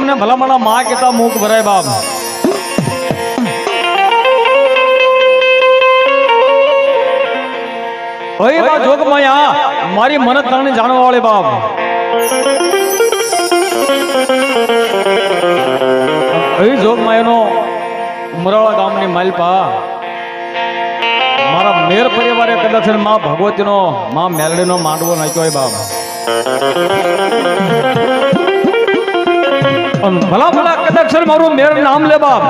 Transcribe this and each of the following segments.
તમને ભલામણા માં કેતા મૂક ભરાય બાપ ભાઈ બા જોગ માયા મારી મનત તાણી જાણવા વાળી બાપ ભાઈ જોગ માયાનો ઉમરાળા ગામની માલપા મારા મેર પરિવારે કદાચ માં ભગવતીનો માં મેલડીનો માંડવો નાખ્યો હોય બાપ ભલા ભલા કદાચ મારું મેર નામ લે બાપ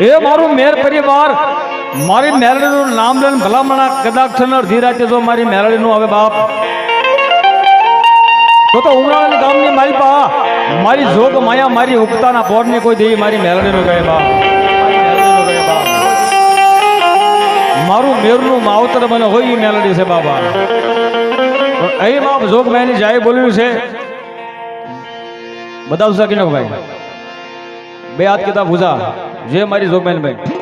એ મારું મેર પરિવાર મારી મેલડીનું નામ લઈને ભલામણા કદાચ અડધી રાતે જો મારી મેલડીનું આવે બાપ તો ઉમરાળા ગામની માલપા મારી જોગ માયા મારી ઉગતાના પોરની કોઈ દેવી મારી મેલડીનું કહે બાપ મારું મેરનું માવતર મને હોય એ મેલડી છે બાબા અહીં બાપ જોગ માયાની જાય બોલ્યું છે બતાવ શકીને ભાઈ બે હાથ કીધા ભૂજા જે મારી જોગ માયાની ભાઈ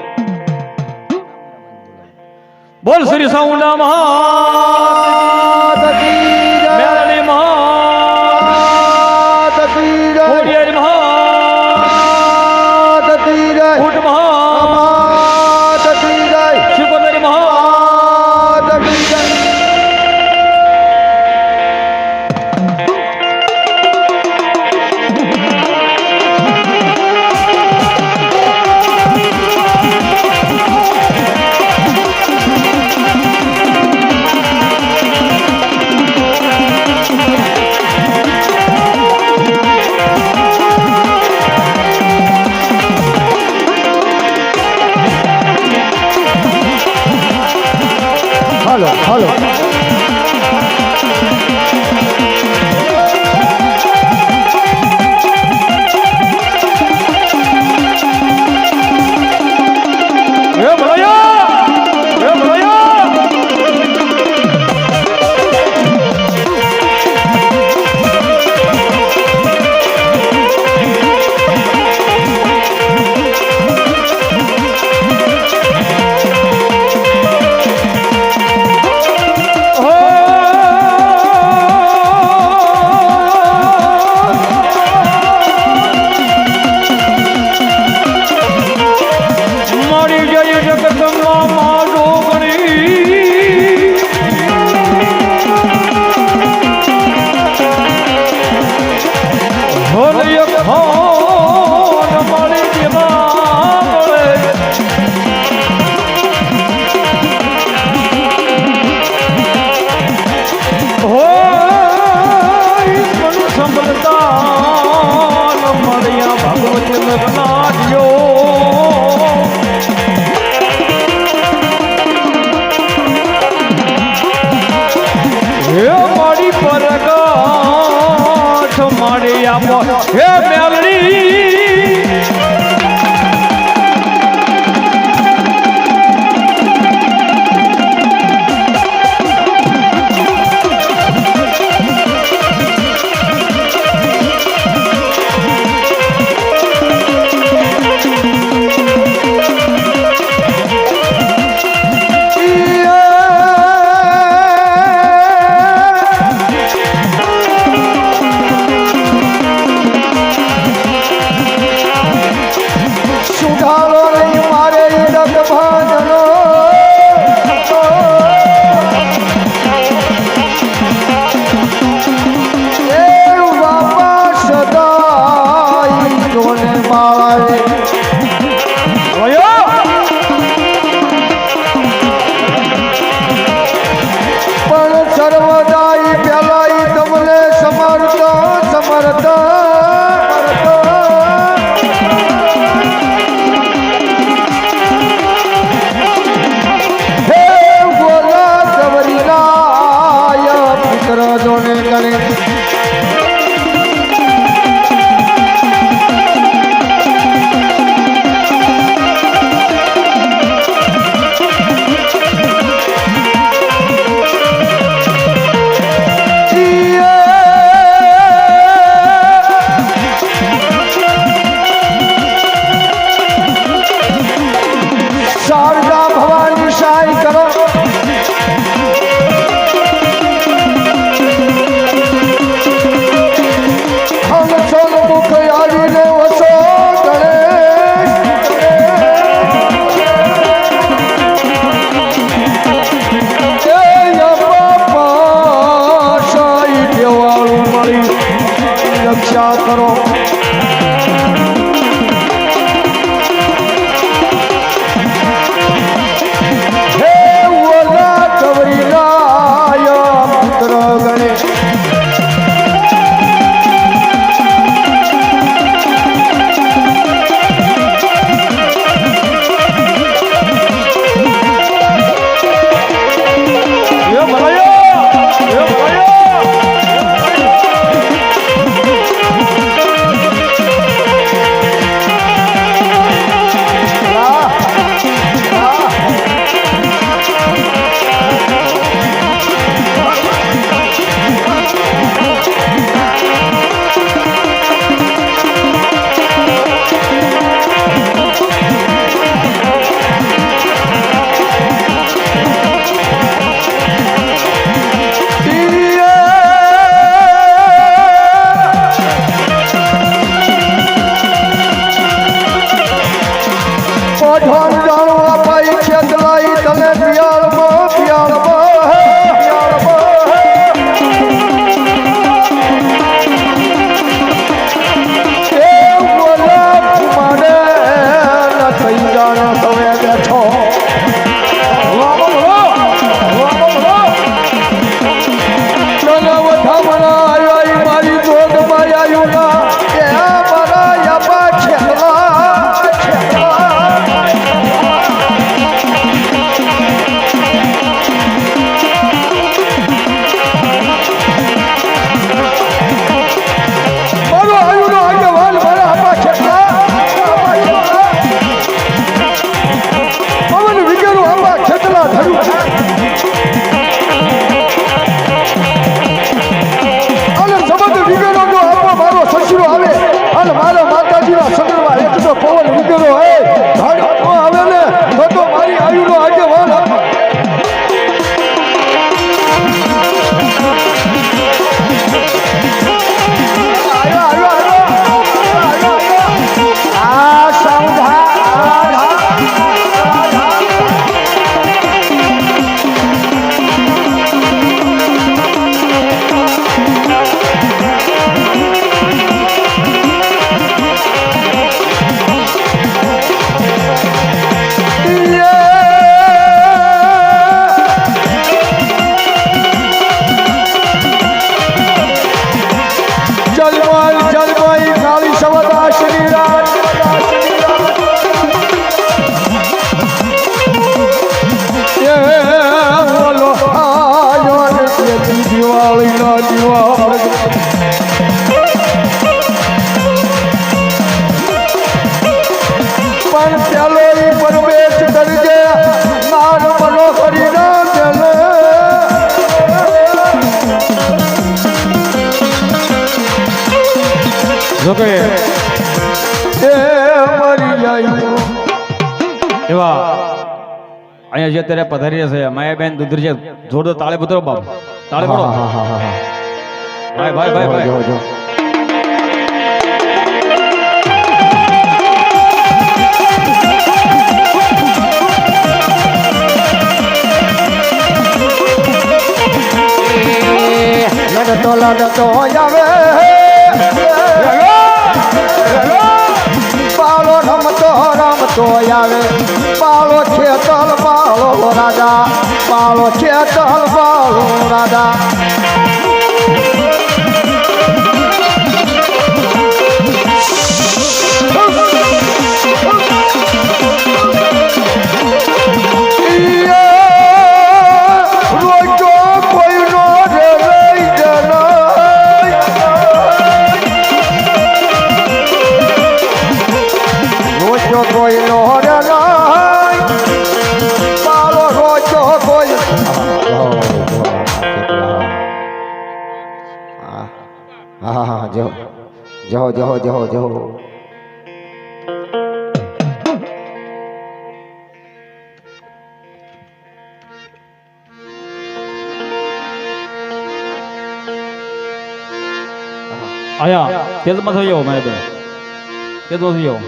બોલ શ્રી સાઉન્ડા મહા મેલડી મહા કોડિયારી મહા ઉઠ મહા શિકોતરી મહા હાલો હે મેલડી કહે એ મરી જાય એવા અહીંયા જે અત્યારે પધારી છે માયાબેન દુધરી છે જોડો તાળે પુત્રો બાપ તાળે પડો ભાઈ ભાઈ ભાઈ ભાઈ જો લડતો આવે પાલો રમતો આવે પાલો ખેતલ પાલો રાજા પાલો ખેતલ પાલો રાજા જો આયા તેજમાં થઈ જાઓ માયાબેન તેજમાં થઈ જાઓ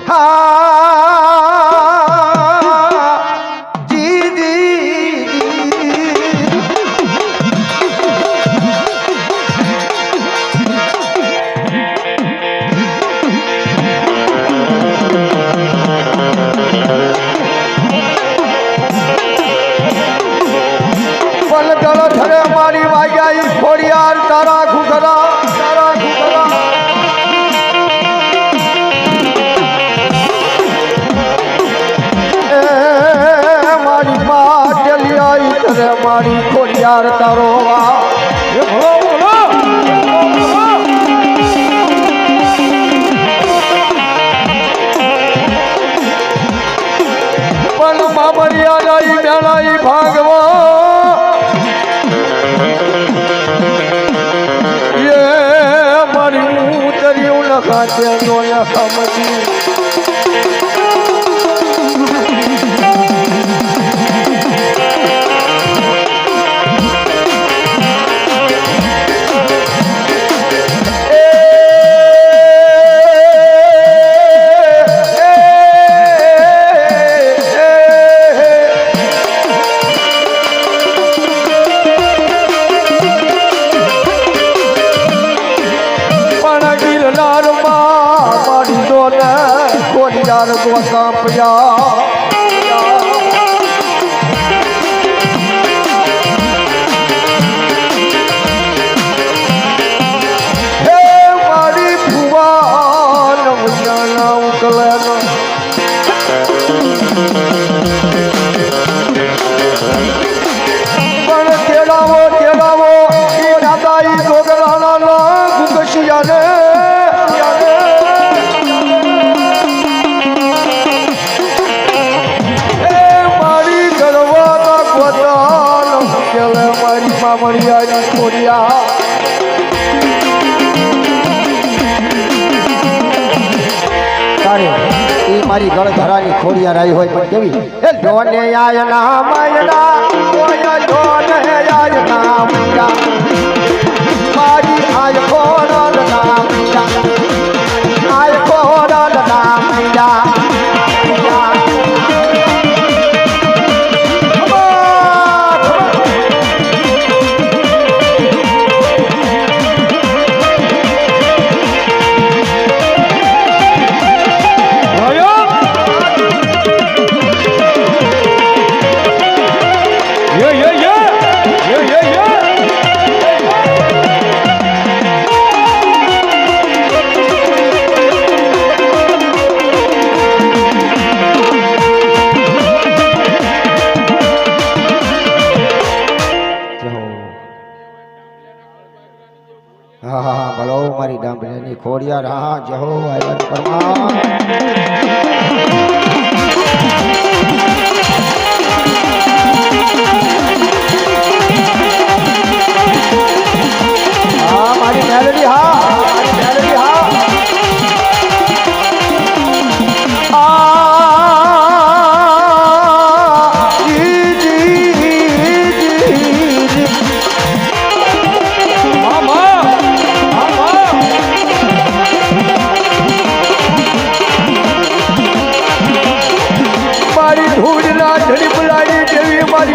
મારી વાગ્યા ખોડિયાર તારા ઘુઘરા મારી માં ચલી આવી તરે મારી ખોડિયાર તારો પણ બાબરિયા નાઈ મેળાઈ ભાગવા ખાતે નોયા સમજી ખોડિયાર ગોતા પયા હે મારી ભુવા નવજાના ઉકલેનો પણ તેડાવો એ દાદાઈ ગોગરાના ગુગશિયાને મામડિયાની ખોડિયા તારે એ મારી ગળધરાની ખોડિયા રાઈ હોય પણ કેવી એ જોને આયના માયના ઓય જોને આયના માયના મારી આય ખોડા ના માયના આય ખોડા ના માયના ભલો મારી ડાંબલીની ખોડિયાર હા જહો આયવન પરમા હા મારી મેલડી હા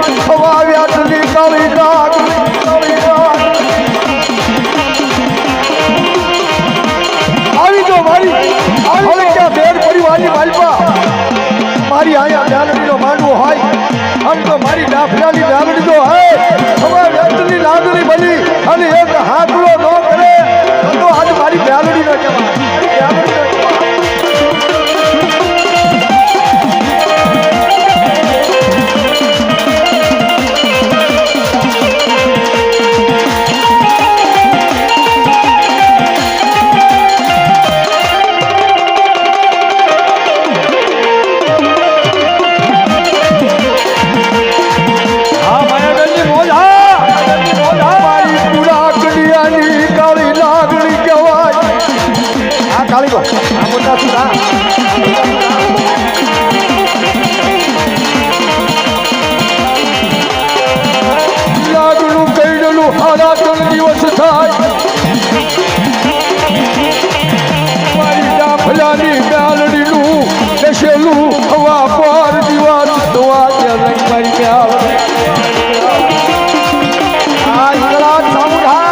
હવા વ્યાસની કાળી ડાક આવી જો મારી હવે ક્યાં બેન પરિવારની માલપા મારી આયા ડાલડીનો માંડવો હોય આમ તો મારી ડાફલાની ડાલડી તો હે હવા વ્યાસની લાગણી બની અને એક હાથલો ન કરે તો આજ મારી ડાલડી ન કહેવાય મારી ડાલડી ન કહેવાય લાગણું કઈડલું હારા 3 દિવસ થાય મારી ડાફલાની ડાલડીનું બેસેલું હવા પર દીવાલ ધોવા ત્યાં મારી ડાલડી આ ઈકરા સામુઢા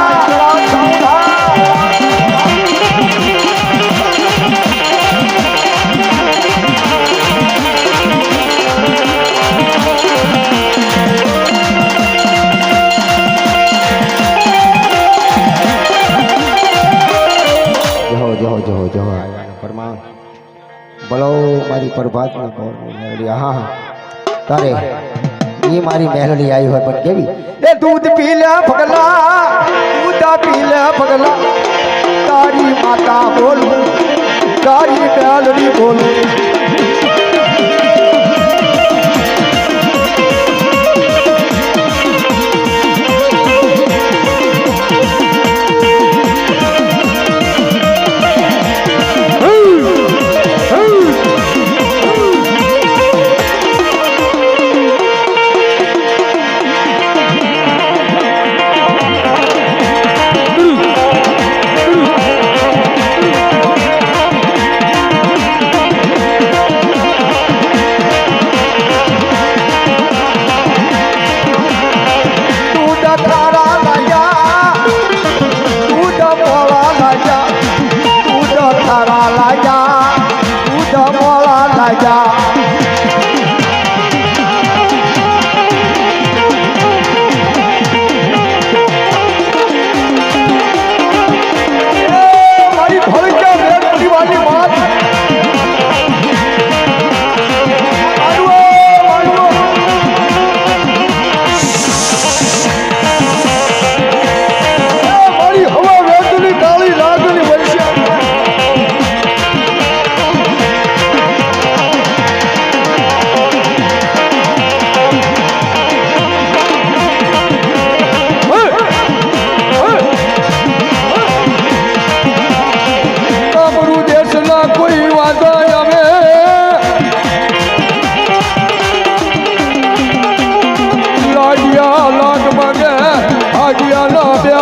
પરમાન બોલો મારી પ્રભાતના પૌર્ણિમા મેલડી હા તારે એ મારી મેલડી આવી હોય પણ કેવી એ દૂધ પી લે પગલા દૂધ પી લે પગલા તારી માતા બોલું તારી મેલડી બોલું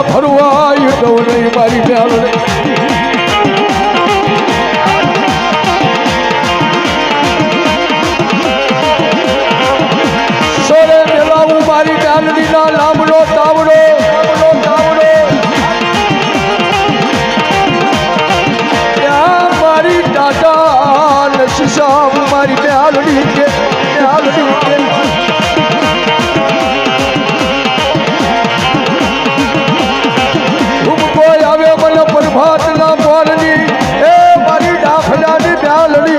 ફરવાય તો નહીં મારી મેલડી સોરે મેલાવું મારી મેલડીના લાંબડો તાવડો ત્યાં મારી ટાટા શીશાબ મારી મેલડી કે પ્રભાતના બોલની એ મારી ડાફલાની ડાલડી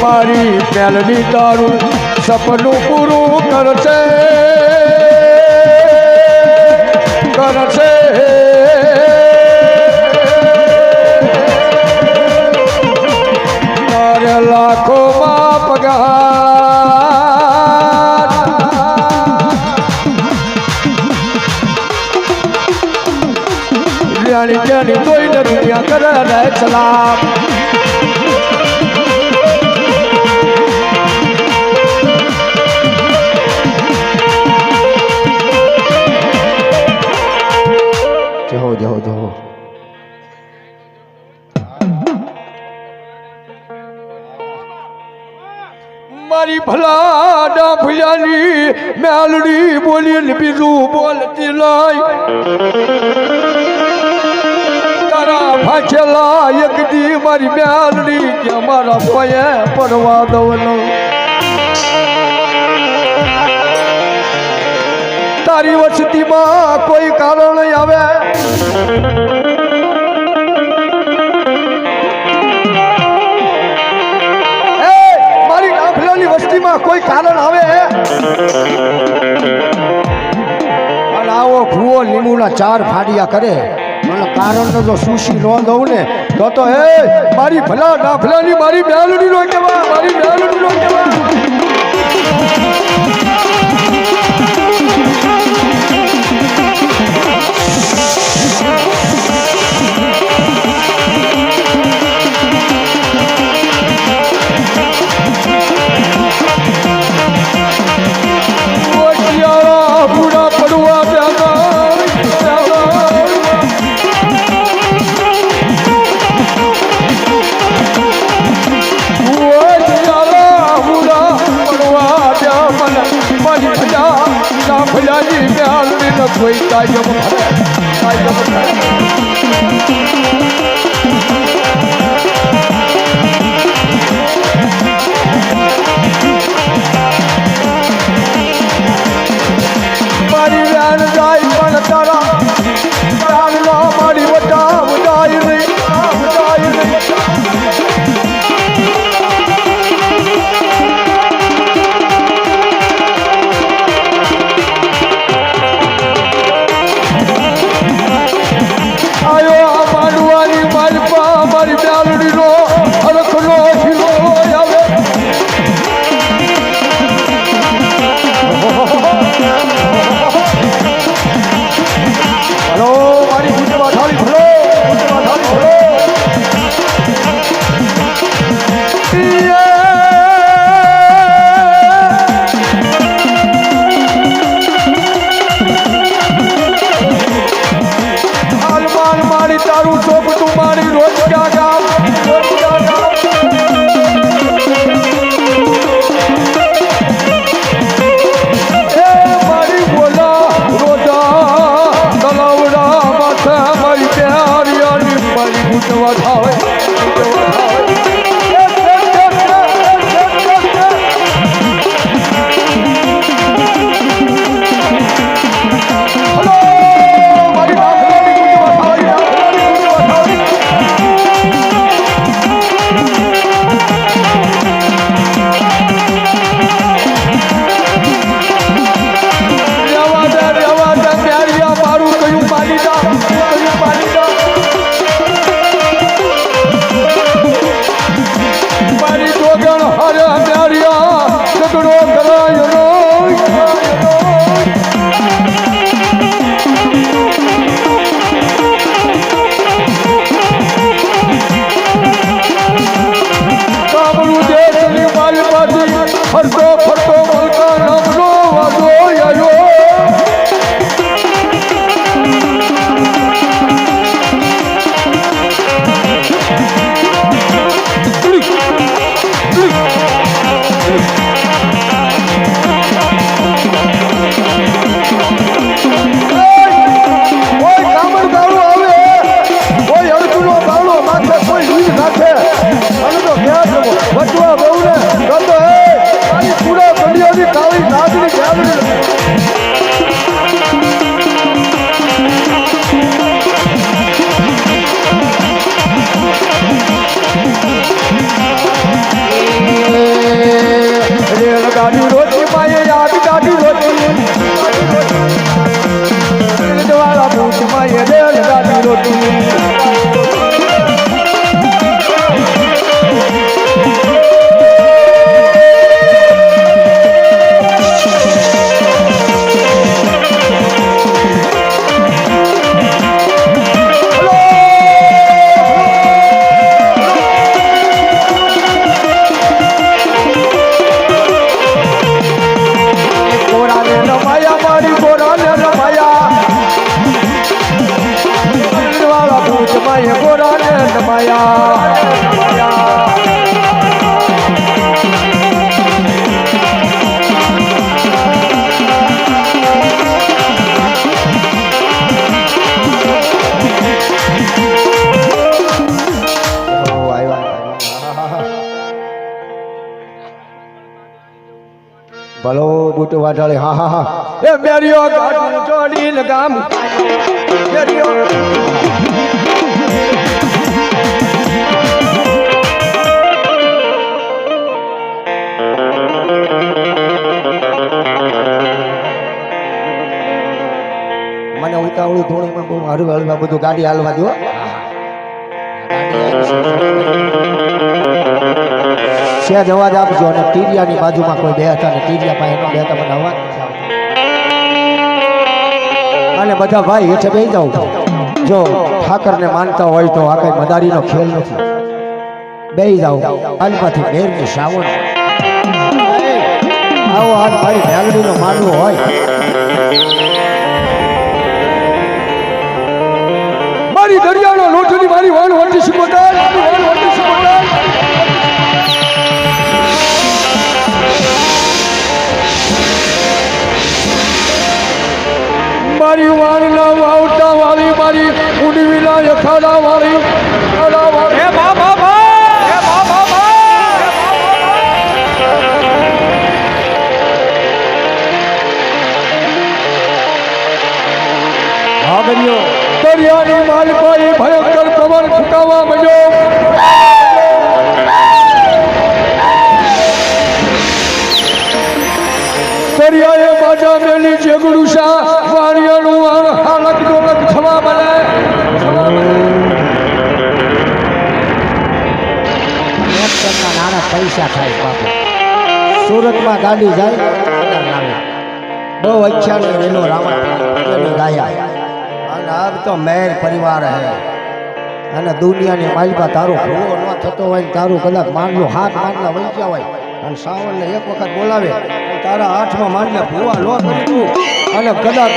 મારી મેલડી તારું સપનું પૂરું કરશે લાખોમાં પગાર જાણી જાણી કોઈને દુનિયા કરે સલામ ભલા ડાફલિયાની મેલડી બોલીને બીજું બોલતી નહીં તારા ભાછેલા એક દી મારી મેલડી કે મારા પયે પડવા દવનો તારી વસતીમાં કોઈ કારણ આવે વસ્તીમાં કોઈ કારણ આવે અને આવો ભૂવો લીંબુના 4 ફાડિયા કરે મને કારણનો જો સુશી ન દઉં ને તો હે મારી ભલા ડાફલાની મારી બેલડી નો કહેવા મારી બેલડી નો કહેવા કોઈ કાયમ મારી વ્યાન જાય પણ તારા મારી વટા ઉડાય નહીં મારી બેલડીનો અરખનો ઢીલો આવે હલો મારી ગુંજમાં થાળી ભરો હાલમાન મારી તારું ચોપટું મારી રોજ ભલો બુટુ વાઢાળી હા હા હા એ મેરીઓ ગાડું જોડીને ગામ મેરીઓ મને ઉતાવળું ધોણીમાં બહુ હળવા હળવા બધું ગાડી હાલવા દો સહેજ અવાજ આપજો અને ટીરિયાની બાજુમાં કોઈ બેઠા ને ટીરિયા પાસે ન બેઠા મને અવાજ નથી આવતો. અને બધા ભાઈ હેઠે બેસી જાવ જો ઠાકરને માનતા હોય તો આ કઈ મદારીનો ખેલ નથી બેસી જાવ હાલમાંથી મેરની શ્રાવણ આવો હાલ મારી મેલડીનો માનવો હોય મારી દરિયાનો લોઠની મારી વાન વટી શિકોતર મારી વાણના વાવટા વાળી મારી ઉડવીના યખાડા વાળી હે બાબા હે બાબા ભાગર્યો દરિયાની માલકોએ ભયંકર પવન ફૂંકાવા માંડ્યો દરિયાએ બાજા મેલી જેગડુશા વાણિયાનું વાણ હાલક ડોલક થવા મળે ટ્રેક્ટરના નાના પૈસા થાય બાપુ સુરતમાં ગાડી જાય બહુ અચ્છા રેલો રાવણ ગાયા અને આબ તો મેર પરિવાર હે અને દુનિયાની માલિકા તારો ભૂવો ન થતો હોય ને તારું કદાચ માંડલો હાથ માંડલા વહી ગયા હોય અને સાવનને એક વખત બોલાવે તારા હાથમાં માંડલે ભૂવા લો કરી દઉં અને કદાચ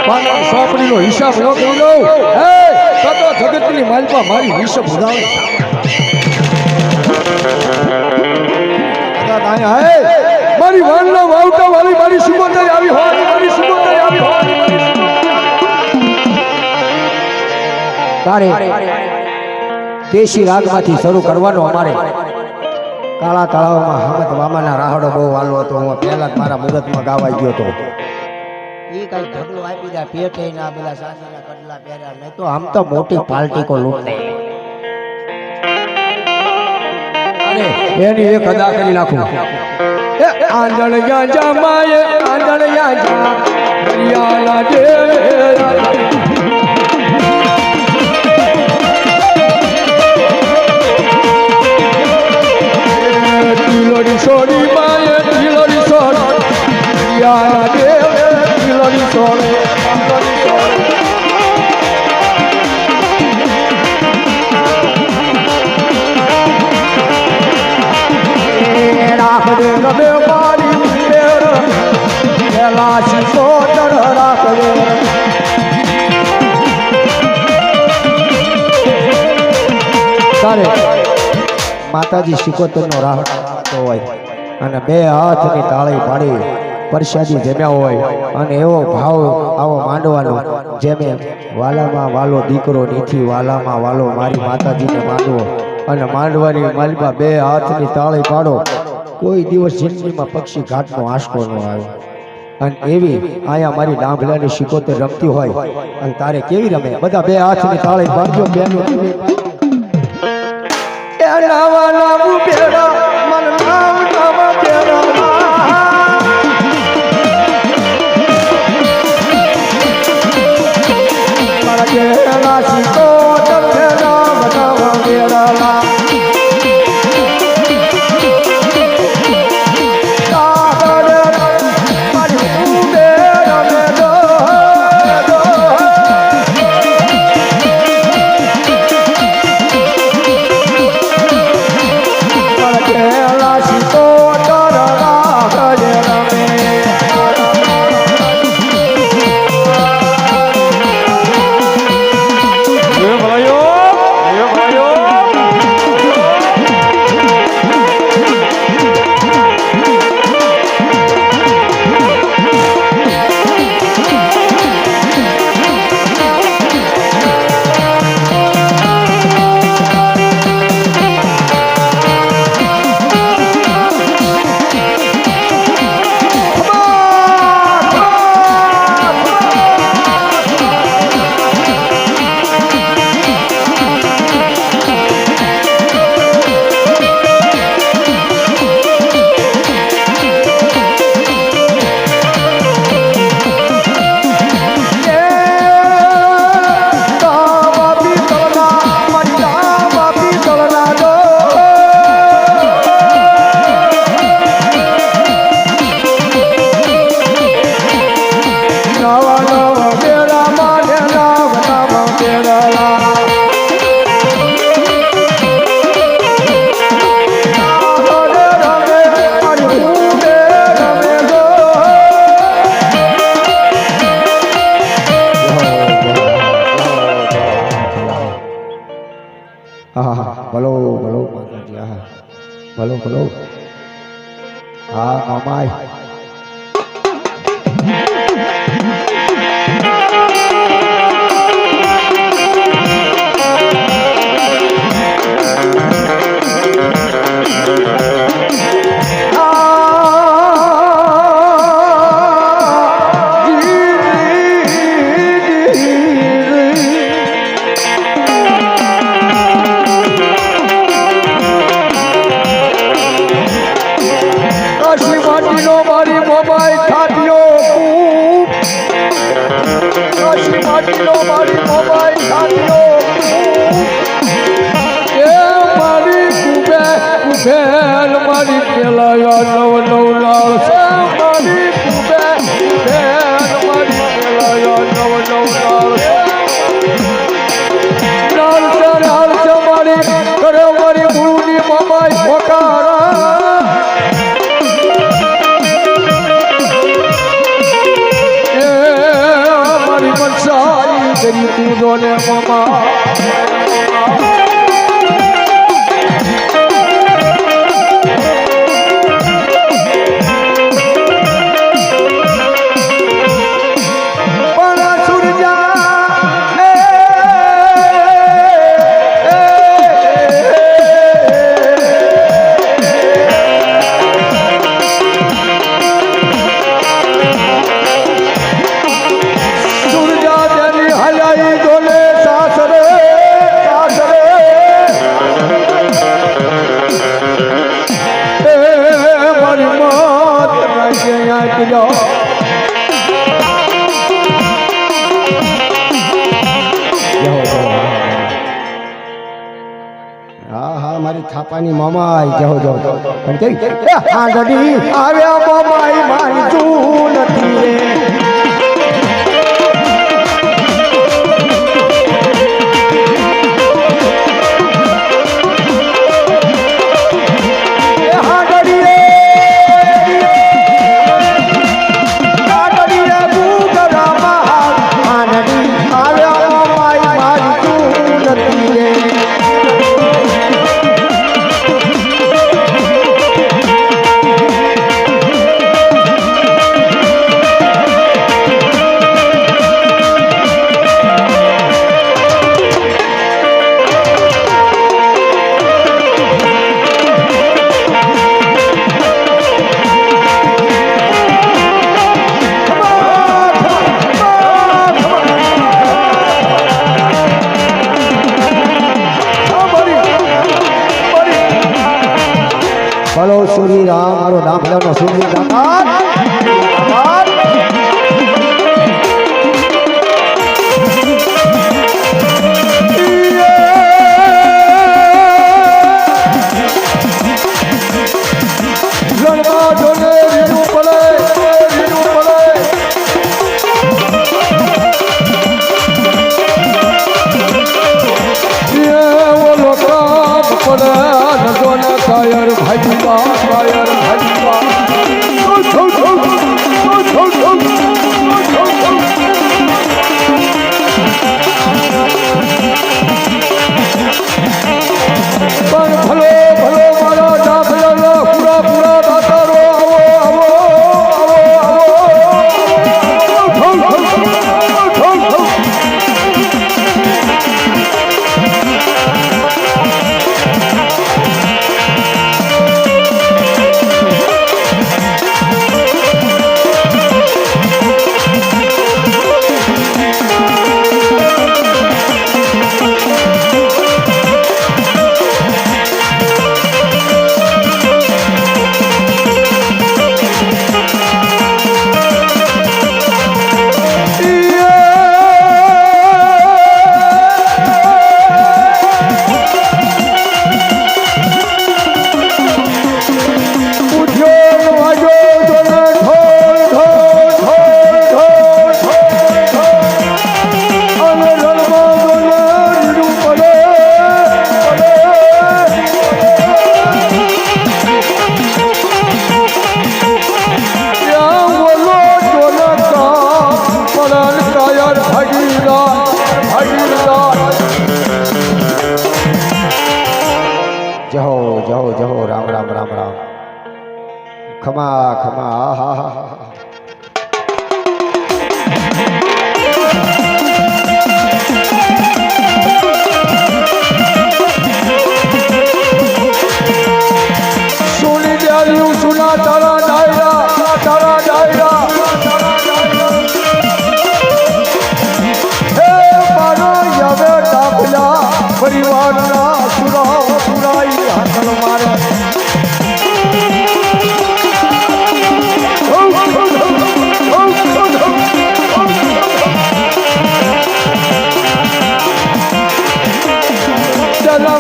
પાવન સોપડીનો હિસાબ ન કરી દઉં હે તો જગતની માલિકા મારી હિસાબ ઉધાવે મારી વાનના વાવટા વાળી મારી સુગંધ આવી હોય મારી સુગંધ આવી હોય તારે દેશી રાગમાંથી શરૂ કરવાનો અમારે કાળા તળાવમાં હમત મામાના રાહડો બહુ વાલો હતો હું પહેલા જ મારા મુહૂર્તમાં ગાવાઈ ગયો હતો એ કઈ ઢગલો આપી દે પેટે ના બધા સાંજના કડલા પહેર્યા નહીં તો આમ તો મોટી પાર્ટી કો લૂંટ એની એક અદા કરી નાખું આંધણ જા માએ આંધણ જા દરિયાના ડેરા તિલોડી છોડી માએ તિલોડી છોડ દરિયાના ડેરા તિલોડી છોડ રાખડે રમે મારી ઉમેર પેલા શિકોતર રાખડે તારે માતાજી શિકોતરનો રાહડો હોય અને બે હાથની તાળી પાડી પરસાદી જમ્યા હોય અને એવો ભાવ આવો માંડવાનો જેમે વાલામાં વાલો દીકરો નીથી વાલામાં વાલો મારી માતાજીને માંડવો અને માંડવાની માલમાં બે હાથની તાળી પાડો કોઈ દિવસ જિંદગીમાં પક્ષી ઘાટનો આંસકો ન આવે અને એવી આયા મારી ડાંભલાની શિકોતર રમતી હોય અને તારે કેવી રમે બધા બે હાથની તાળી પાડજો બેનો નાવા નાવું બેડા મન નામ નાવા બેડા મારા કેલા શિકોતર બેડા બનાવા બેડા થાપાની મામાઈ જાઓ જાઓ પણ કેવી આંધળી આવ્યા મામાઈ મારી તું નથી રે બોલો શ્રી રામ મારો દાખલાનો શ્રી દાતાર ખમા ખમા હા હા હા પરિવારના સુરા પુરાઈ હાકલ મારે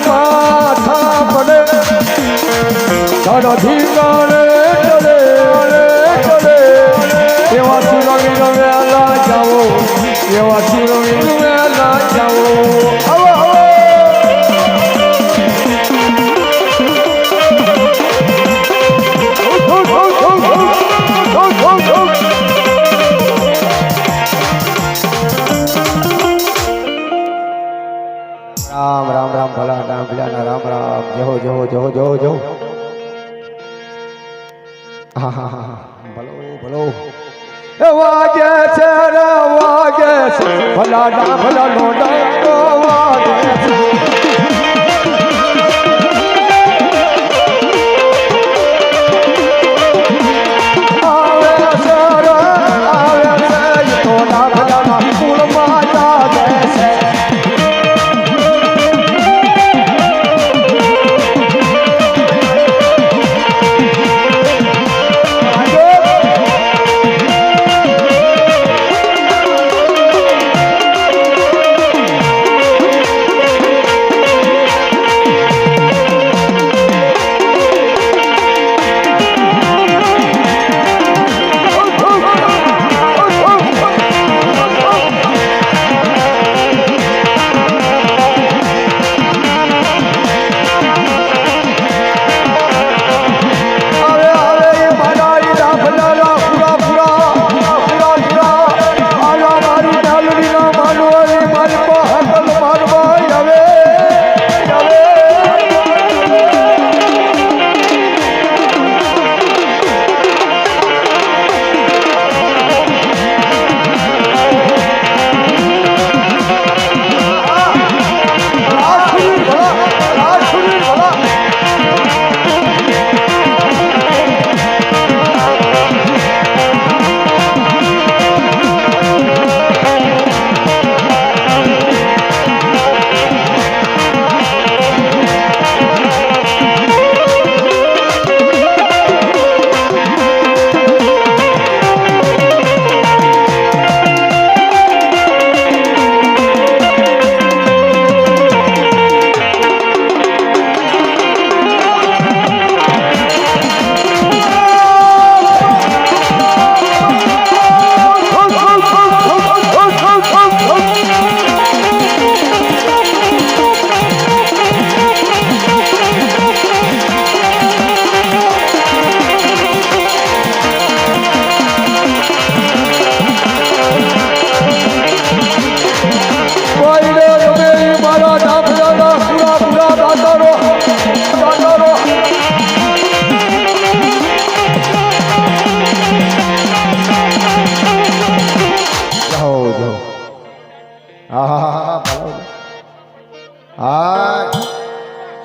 માથા પડે ધરતી કાળે ચડે ચડે એવા સુરવીર વેલા જાઓ એવા સુરવીર વેલા જાઓ રામ રામ રામ ભલા રામ ભલા રામ રામ જહો જહો જહો જહો જહો હા હા હા ભલો ભલો વાગે છે રે વાગે છે ભલા ના ભલા નો ડંકો વાગે છે આવે છે રે આવે છે તો ના ભલા ના ફૂલમાં જાગે છે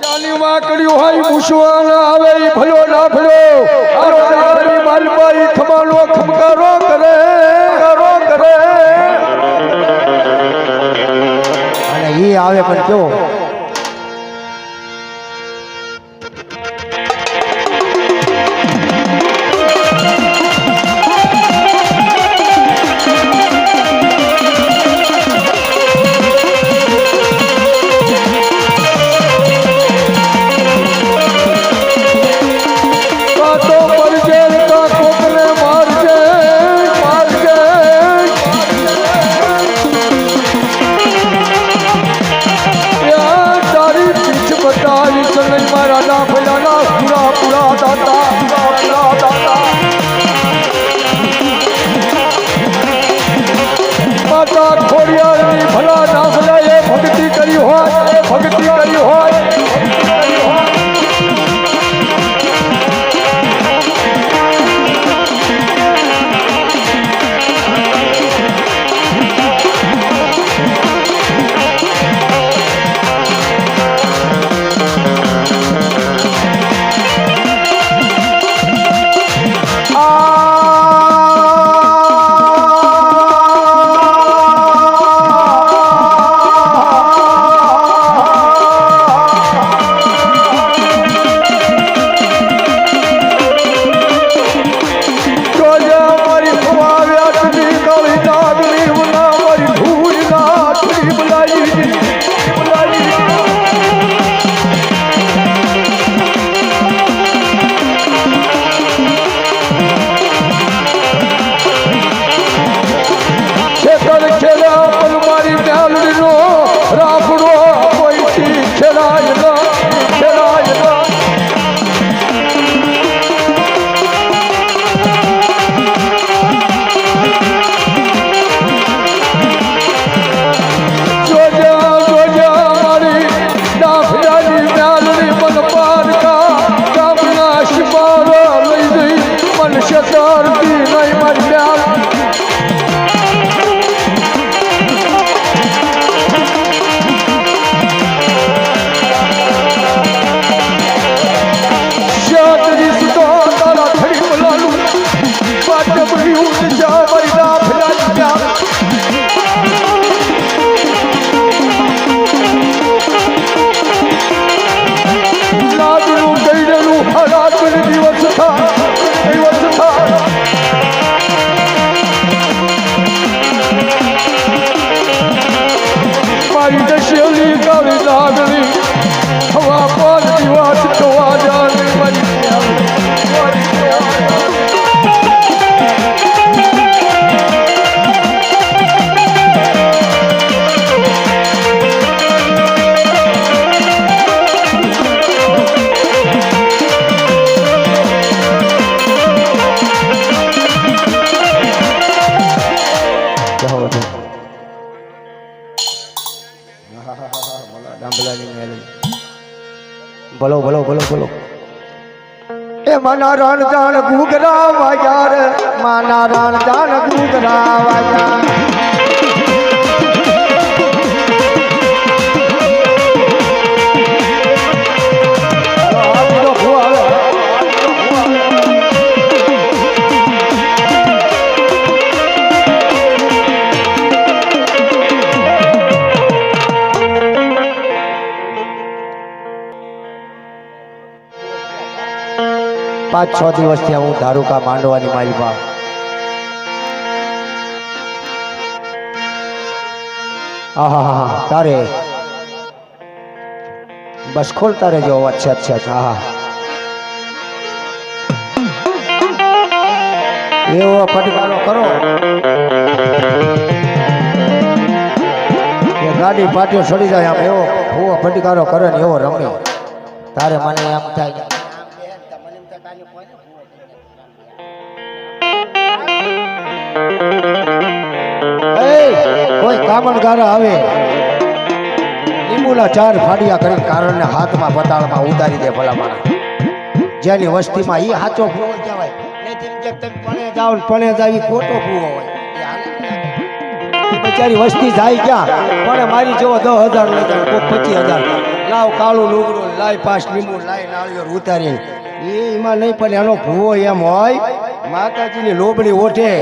જાની વાકડ્યું હોય મુસવાન આવે ઈ ભલો ના ભલો આરોની માલપાઈ ખમાલો ખમકારો કરે કરે અને ઈ આવે પણ કેવો બોલો બોલો બોલો બોલો એ માના રણ જાણ ઘૂઘરા વાગ્યા રે માના રણ જાણ ઘૂઘરા વાગ્યા પાંચ છ દિવસથી હું ધારુકા માંડવાની માલિકા આહા તારે બસ ખોલ તારે જો અચ્છા અચ્છા હા એવો ફટકારો કરો એ ગાડી પાટીઓ છોડી જાય આમ એવો ફટકારો કરે ને એવો રમે તારે મને એમ થાય કોઈ કામણગારા આવે લીંબુના 4 ફાડિયા કરીને કારણને હાથમાં પતાળમાં ઉતારી દે ભલા માણસ જેની વસ્તીમાં ઈ સાચો ભૂવો કહેવાય નહીં તેમ કે તમે પણે જાઓ ને પણે જાવી ખોટો ભૂવો હોય ઈ બચારી વસ્તી જાય ક્યાં પણ મારી જેવો 10,000 લઈ જાય કોઈ 25,000 લાવ કાળું લુગડું લાય 5 લીંબુ લાય નાળિયેર ઉતારી એમાં નહીં પણ એનો ભૂવો એમ હોય માતાજીની લોબડી ઓઠે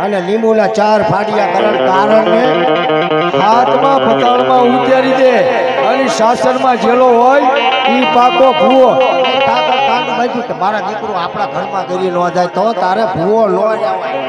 અને લીંબુના 4 ફાડિયા કરણ કારણને હાથમાં પતાળમાં ઉતારી દે અને શાસનમાં જેલો હોય ઈ પાકો ભૂવો મારા દીકરો આપણા ઘરમાં કરી ન જાય તો તારે ભૂવો ન જવાય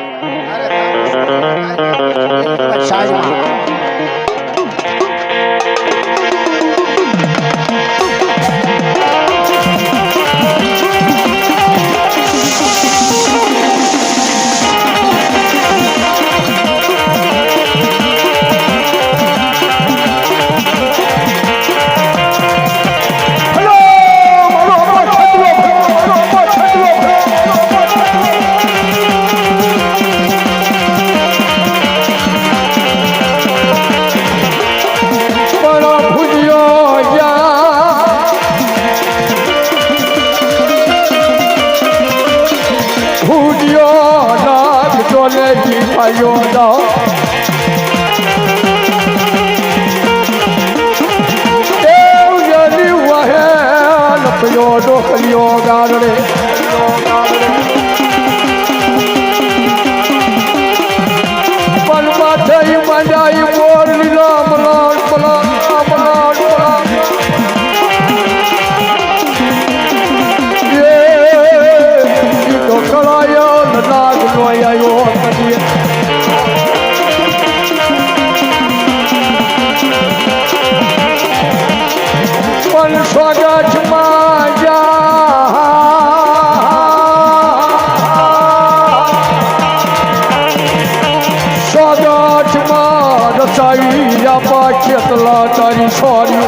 તારી સોરી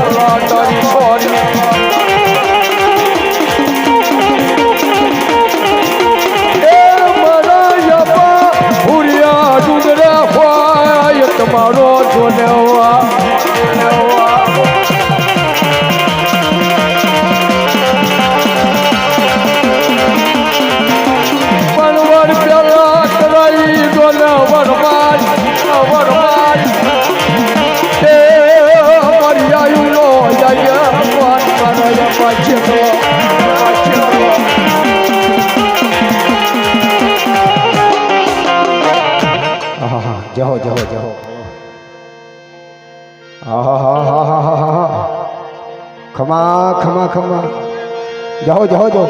તમારો જોનેવા પનવર પેલા કરાઈ જોને વરમાજ મરિયાયું નો જાય વાત મારા પાછે જહો જહો જહો ખમા ખમા ખમા જહો જહો જો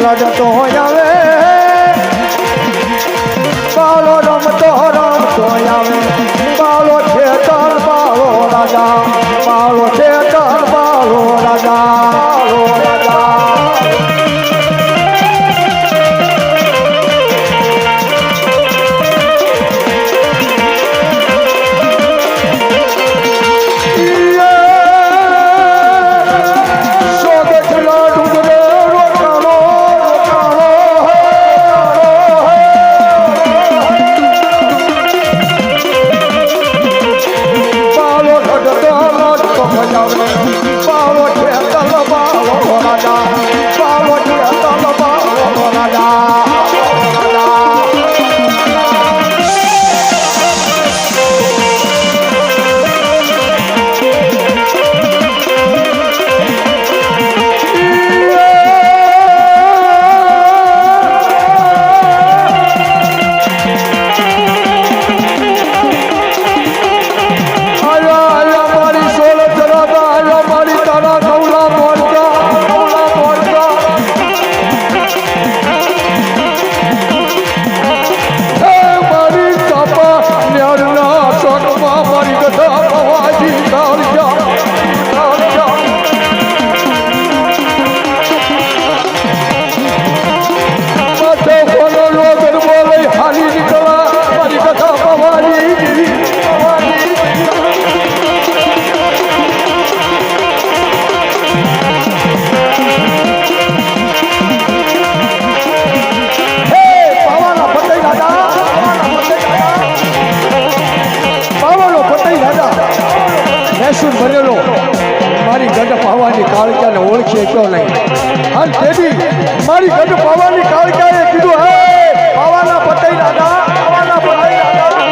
લડતો આવે બાળો રમતો આવે બાળો છે તર બાળો રાજા બાળો છે તર બાળો રાજા સોગઠલા ડુંગરે રોકાણો ભજાવે પાવો છે તલબાવો રાજા પાવો છે તલબાવો રાજા બનેલો મારી ગઢ પાવાની કાળકાને ઓળખે ક્યો નહીં અને તેથી મારી ગઢ પાવાની કાળકાએ કીધું હે પાવાના પતઈ દાદા પાવાના પતઈ દાદા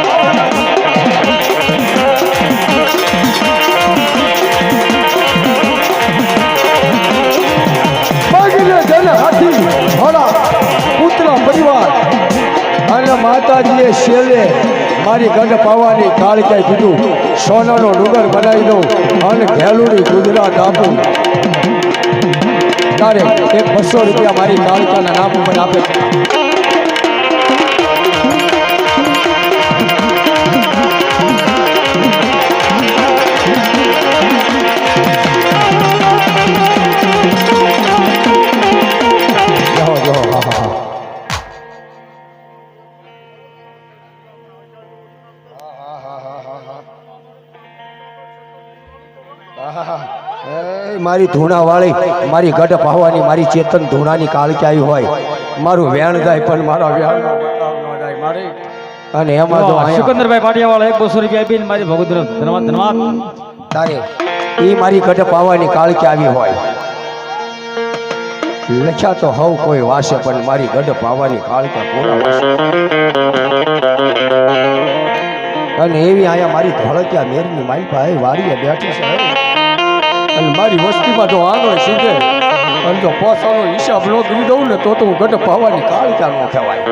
માગીને જન હાથી ઘોડા પુત્ર પરિવાર અને માતાજીએ શેલે મારી ગઢ પાવાની કાળકાએ કીધું સોનાનો ડુંગર બનાવી દઉં અને ઘેલુડી ગુજરાત આપું તારે એક 200 રૂપિયા મારી કાળકાના નામ ઉપર આપે મારી ધૂણા વાળી મારી ગઢ પાવાની મારી ચેતન ધૂણાની કાળકી આવી હોય મારું વેણ જાય પણ મારા વેણ મારે અને એમાં તો સિકંદરભાઈ પાટિયાવાળા 200 રૂપિયા આપીને મારી ભગવત ધન્યવાદ ધન્યવાદ તારે એ મારી ગઢ પાવાની કાળકી આવી હોય લખ્યા તો હવ કોઈ વાસે પણ મારી ગઢ પાવાની કાળકા પૂરા વાસે અને એવી આયા મારી ધોળકિયા મેરની માલપા વાડીએ બેઠી છે અને મારી વસ્તીમાં જો આંગળ સીધે અને જો પોસાનો હિસાબ ન કરી દઉં ને તો હું ગઢ પાવાની કાળકા ન કહેવાય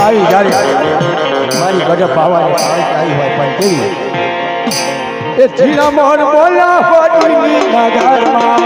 આવી જ્યારે મારી ગઢ પાવાની કાળકી આવી હોય પણ કેવી એ જીના મોહન બોલા ફોટની નગરમાં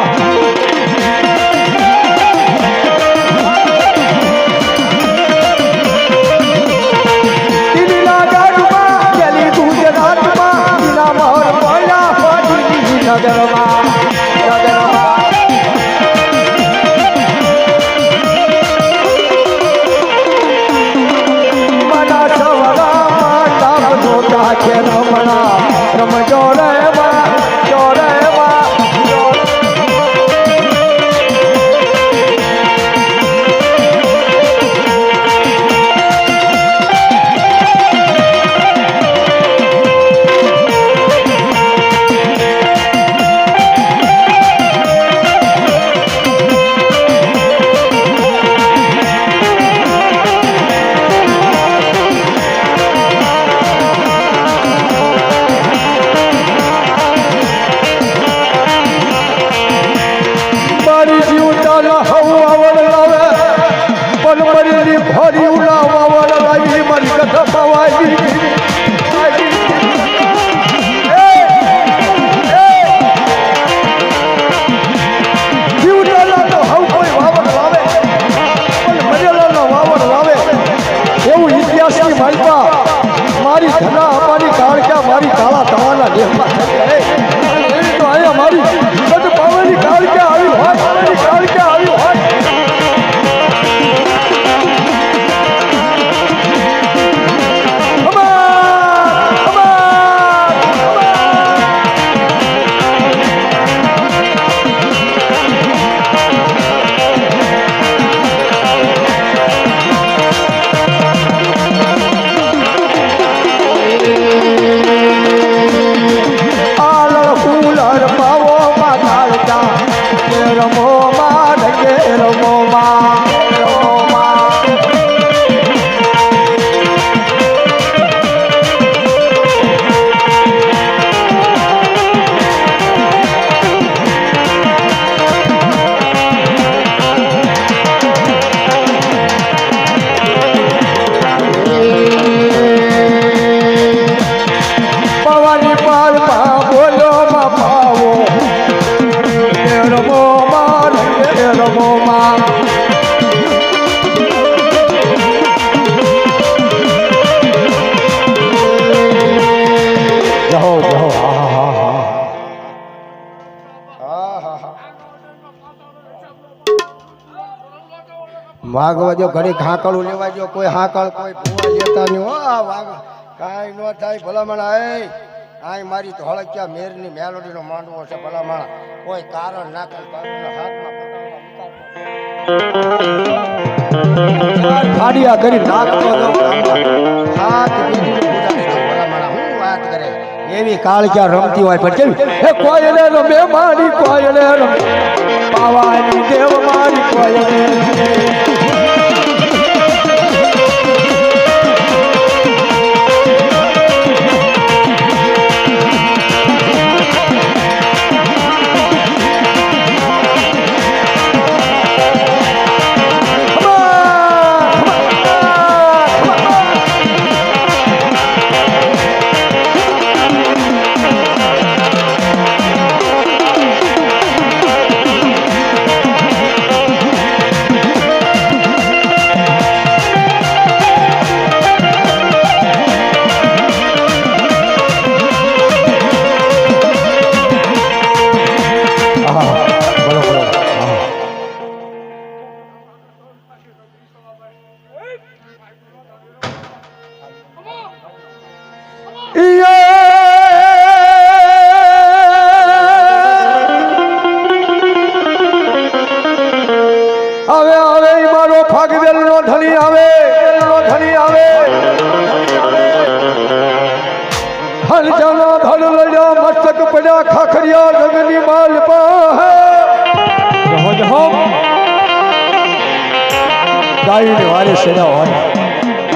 રમો માં રમો માં પવાની પાલમાં બોલો માં પાવો રમો માં રમો માં જહો જહો માગવા જો ઘડી હાકળું લેવા જો કોઈ હાકળ કોઈ ભૂવા લેતા નહીં હો આ વાગ કાંઈ ન થાય ભલામણ આય મારી તો હળક્યા મેરની મેલોડીનો માંડવો છે ભલામણ કોઈ કારણ ના કરે હાથમાં ફાડિયા કરી નાખતો હાથ ભલામણ હું વાત કરે એવી કાળ ક્યાં રમતી હોય પણ કેવી હે કોયલે રમે મારી કોયલે રમે પાવાની દેવ મારી કોયલે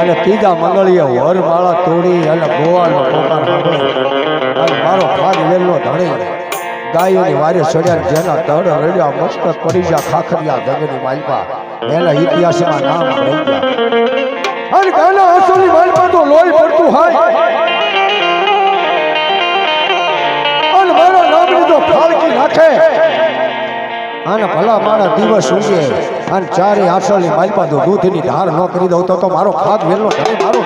અને ત્રીજા મંગળીએ વર માળા તોડી અને ગોવાનો પોકાર સાંભળે અને મારો ભાગ વેલો ધણી ગાયોની વારે ચડ્યા જેના તળ રડ્યા મસ્તક પડી ગયા ખાખરિયા જગની માલપા એના ઇતિહાસમાં નામ રહી ગયા અને ગાના આંસુની માલપા તો લોહી પડતું હોય અને મારા નામની તો ફાળકી નાખે અને ભલા મારા દિવસ ઉગે અને ચારે આસળની માલપા તો દૂધની ધાર ન કરી દઉં તો મારો ખાદ વેલો મારો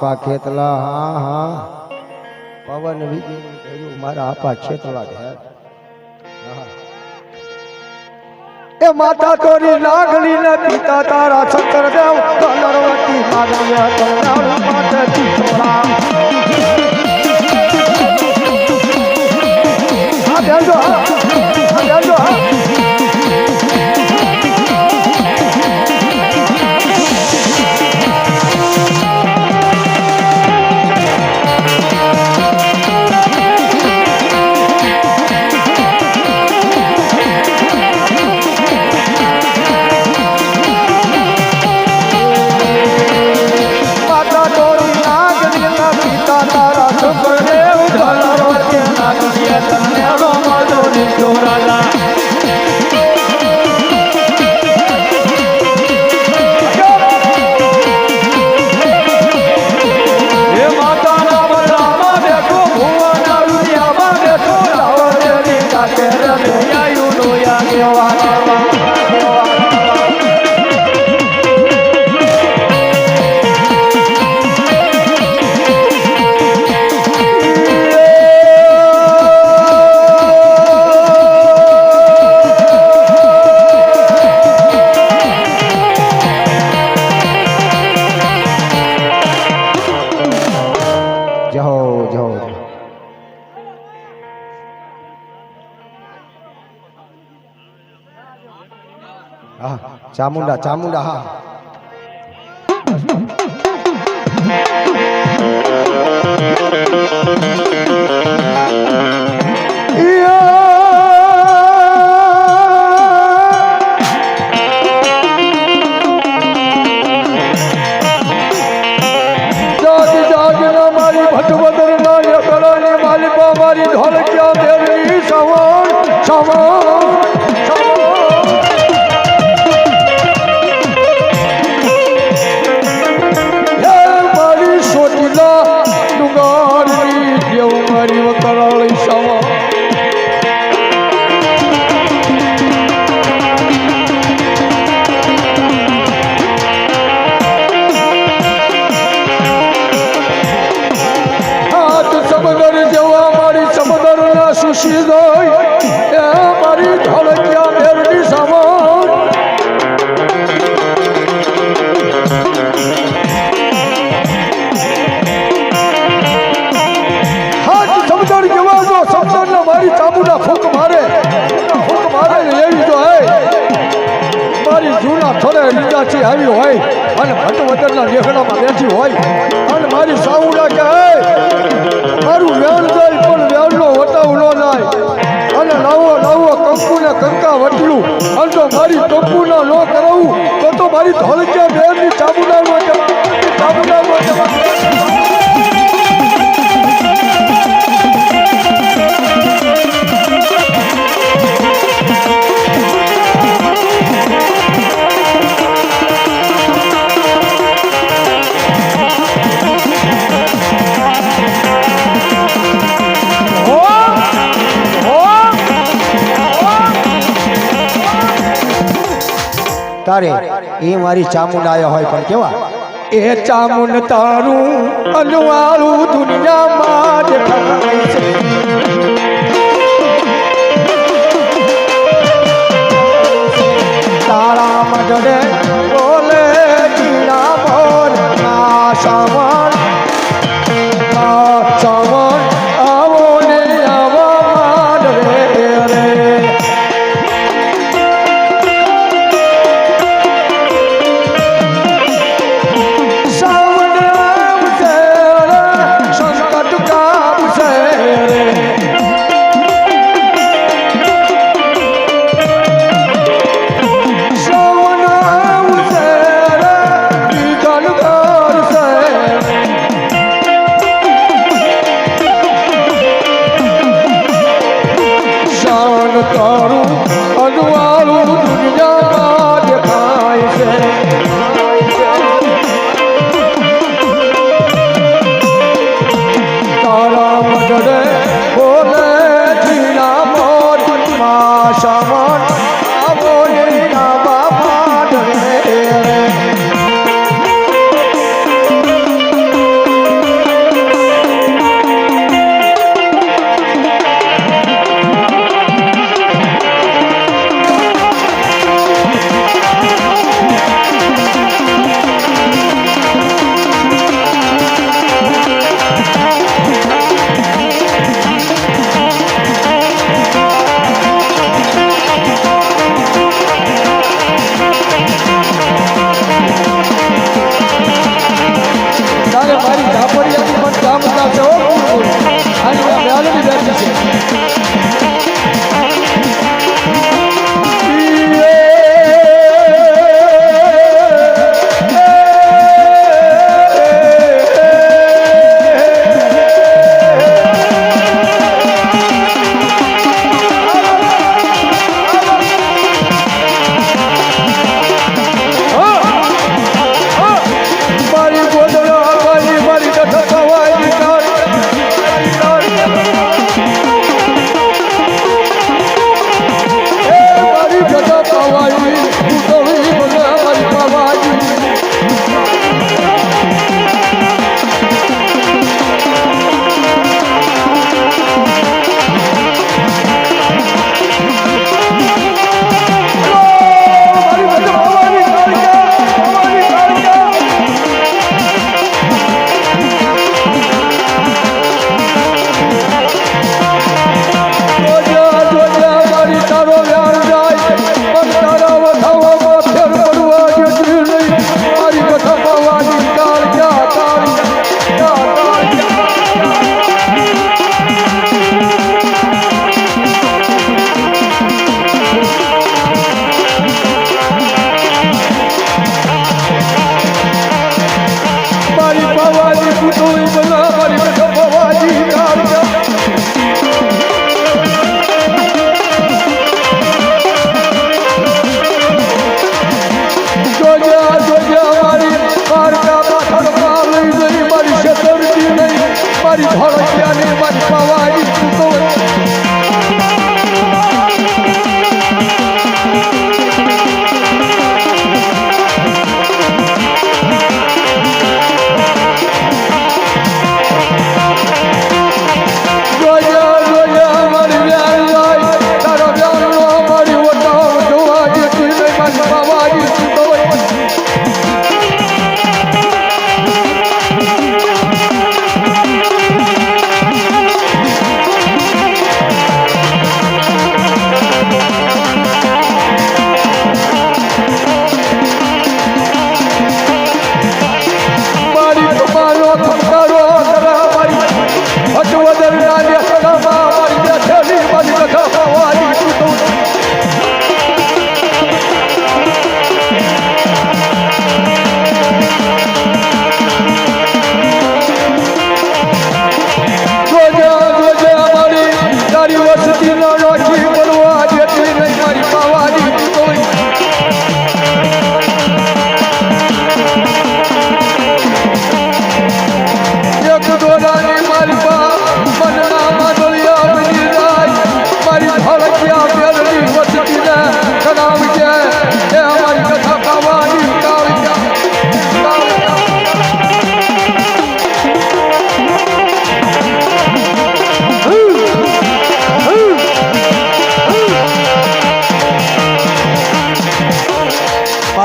આપા ખેતલા હા હા પવન વિજય મારા આપા ખેતલા ઘેર એ માતા તોરી લાગણી ને પિતા તારા શંકર દેવ કલરવતી લાગણી તનાળું માથે તીખોરા હા બેસો હા બેસો હા ચામુંડા ચામુંડા હા મારી ભટવદર ના યકડાની માલિકા મારી ઢોલકિયા દેવની સવણ સવણ મારી વકરાળી સવા હાથ સમદર જેવા મારી સમદર ના સુશી ગઈ એ મારી ઢોલકિયા મેરડી સવા મારી ચામુંડા ફૂંક મારે ને એવી તો હે મારી જૂના થોડે લીધાથી આવી હોય અને ભટવદરના લેખડામાં બેઠી હોય અને મારી સાઉડા કે હે મારું વ્યાણ જાય પણ વ્યાણનો વટાવ ન જાય અને નવો નવો કંકુને કંકા વટ્યું અને જો મારી કંકુના ન કરાવું તો મારી ધોળકિયા બેનની ચામુંડાનો તારે એ મારી ચામુંડા આયા હોય પણ કેવા એ ચામુંડ તારું અનવાળું દુનિયામાં દેખાય છે તારા મજડે બોલે જીના મોર ના સાવણ આવો ને આવો માન રે રે તારું અનવાળું દુનિયામાં દેખાય છે તારા મજડે બોલે જીના મોર માં સાવણ આવો ના બાપા રે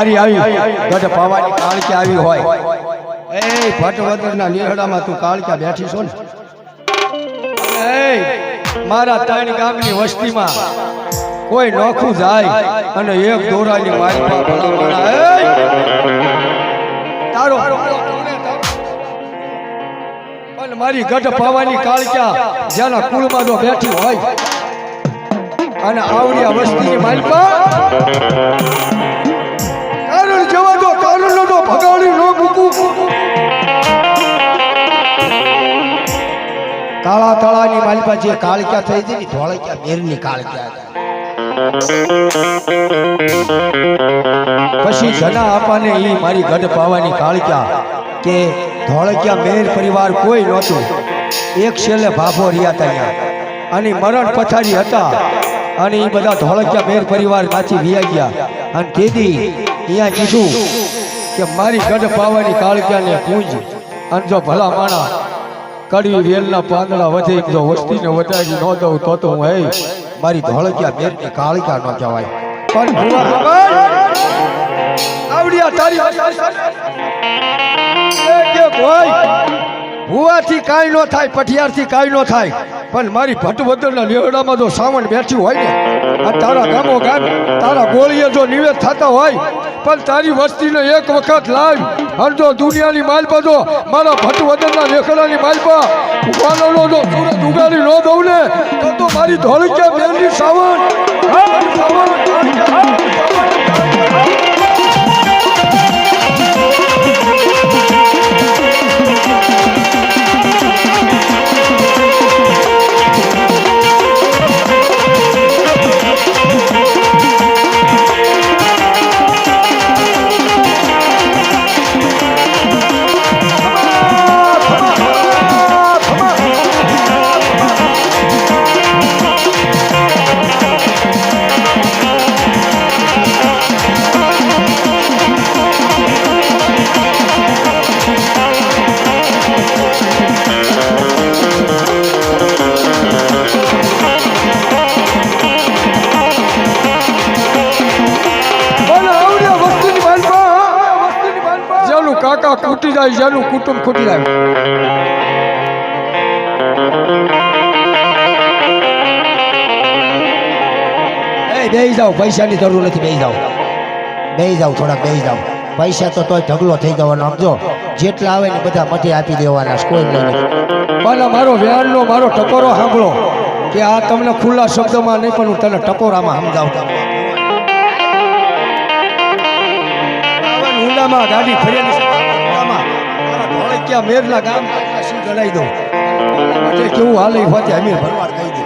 મારી આવી ગઢ પાવાની કાળકી આવી હોય એ ભટવદરના નિહડામાં તું કાળક્યા બેઠી છો ને એ મારા ત્રણ ગામની વસ્તીમાં કોઈ નોખું જાય અને એક દોરાની મારી તારો પણ મારી ગઢ પાવાની કાળક્યા જેના કુળમાં જો બેઠી હોય અને આવડિયા વસ્તીની માલપા કારણ જવા દો કારણ નો ભગાડી નો મૂકું કાળા તળાની માલપા જે કાળક્યા થઈ છે ને ધોળક્યા મેરની કાળક્યા પછી જના આપાને ઈ મારી ગઢ પાવાની કાળક્યા કે ધોળક્યા મેર પરિવાર કોઈ નહોતું એક છેલ્લે ભાભો રહ્યા હતા અહીંયા અને મરણ પથારી હતા અને એ બધા ધોળક્યા મેર પરિવાર પાછી વિયા ગયા અને તેથી અહીંયા કીધું કે મારી ગઢ પાવાની કાળક્યાને પૂંજ અને જો ભલા માણા કડવી વેલના પાંદડા વધે જો વસ્તીને વધારી ન દઉં તો હું હે મારી ધોળક્યા મેરની કાળક્યા ન કહેવાય પણ આવડિયા તારી કે કોઈ ભુવાથી કાંઈ ન થાય પઠિયારથી કાંઈ ન થાય પણ મારી ભટવદરના લેવડામાં જો સાવણ બેઠી હોય ને આ તારા ગામો ગામ તારા ગોળીએ જો નિવેદ થતા હોય પણ તારી વસ્તીને એક વખત લાવી અને જો દુનિયાની માલપા જો મારા ભટવદરના લેખડાની માલપા ઉભાનો જો સુરત ઉગાડી ન દઉં ને તો મારી ધોળક્યા બેનની સાવણ કાકા ખૂટી જાય જેનું કુટુંબ ખૂટી જાય બેહી જાઓ પૈસાની જરૂર નથી બેહી જાઓ થોડાક બેહી જાઓ પૈસા તો તોય ઢગલો થઈ જવાનો આમ જો જેટલા આવે ને બધા મઠે આપી દેવાના કોઈ નહીં પણ મારો વ્યાણનો મારો ટકોરો સાંભળો કે આ તમને ખુલ્લા શબ્દમાં નહીં પણ હું તને ટકોરામાં સમજાવતા ઊંડામાં ગાડી ફરેલી ધોળક્યા મેરના ગામ શું જણાઈ દઉં કેવું હાલે હોતે અમીર ભરવાડ કહી દે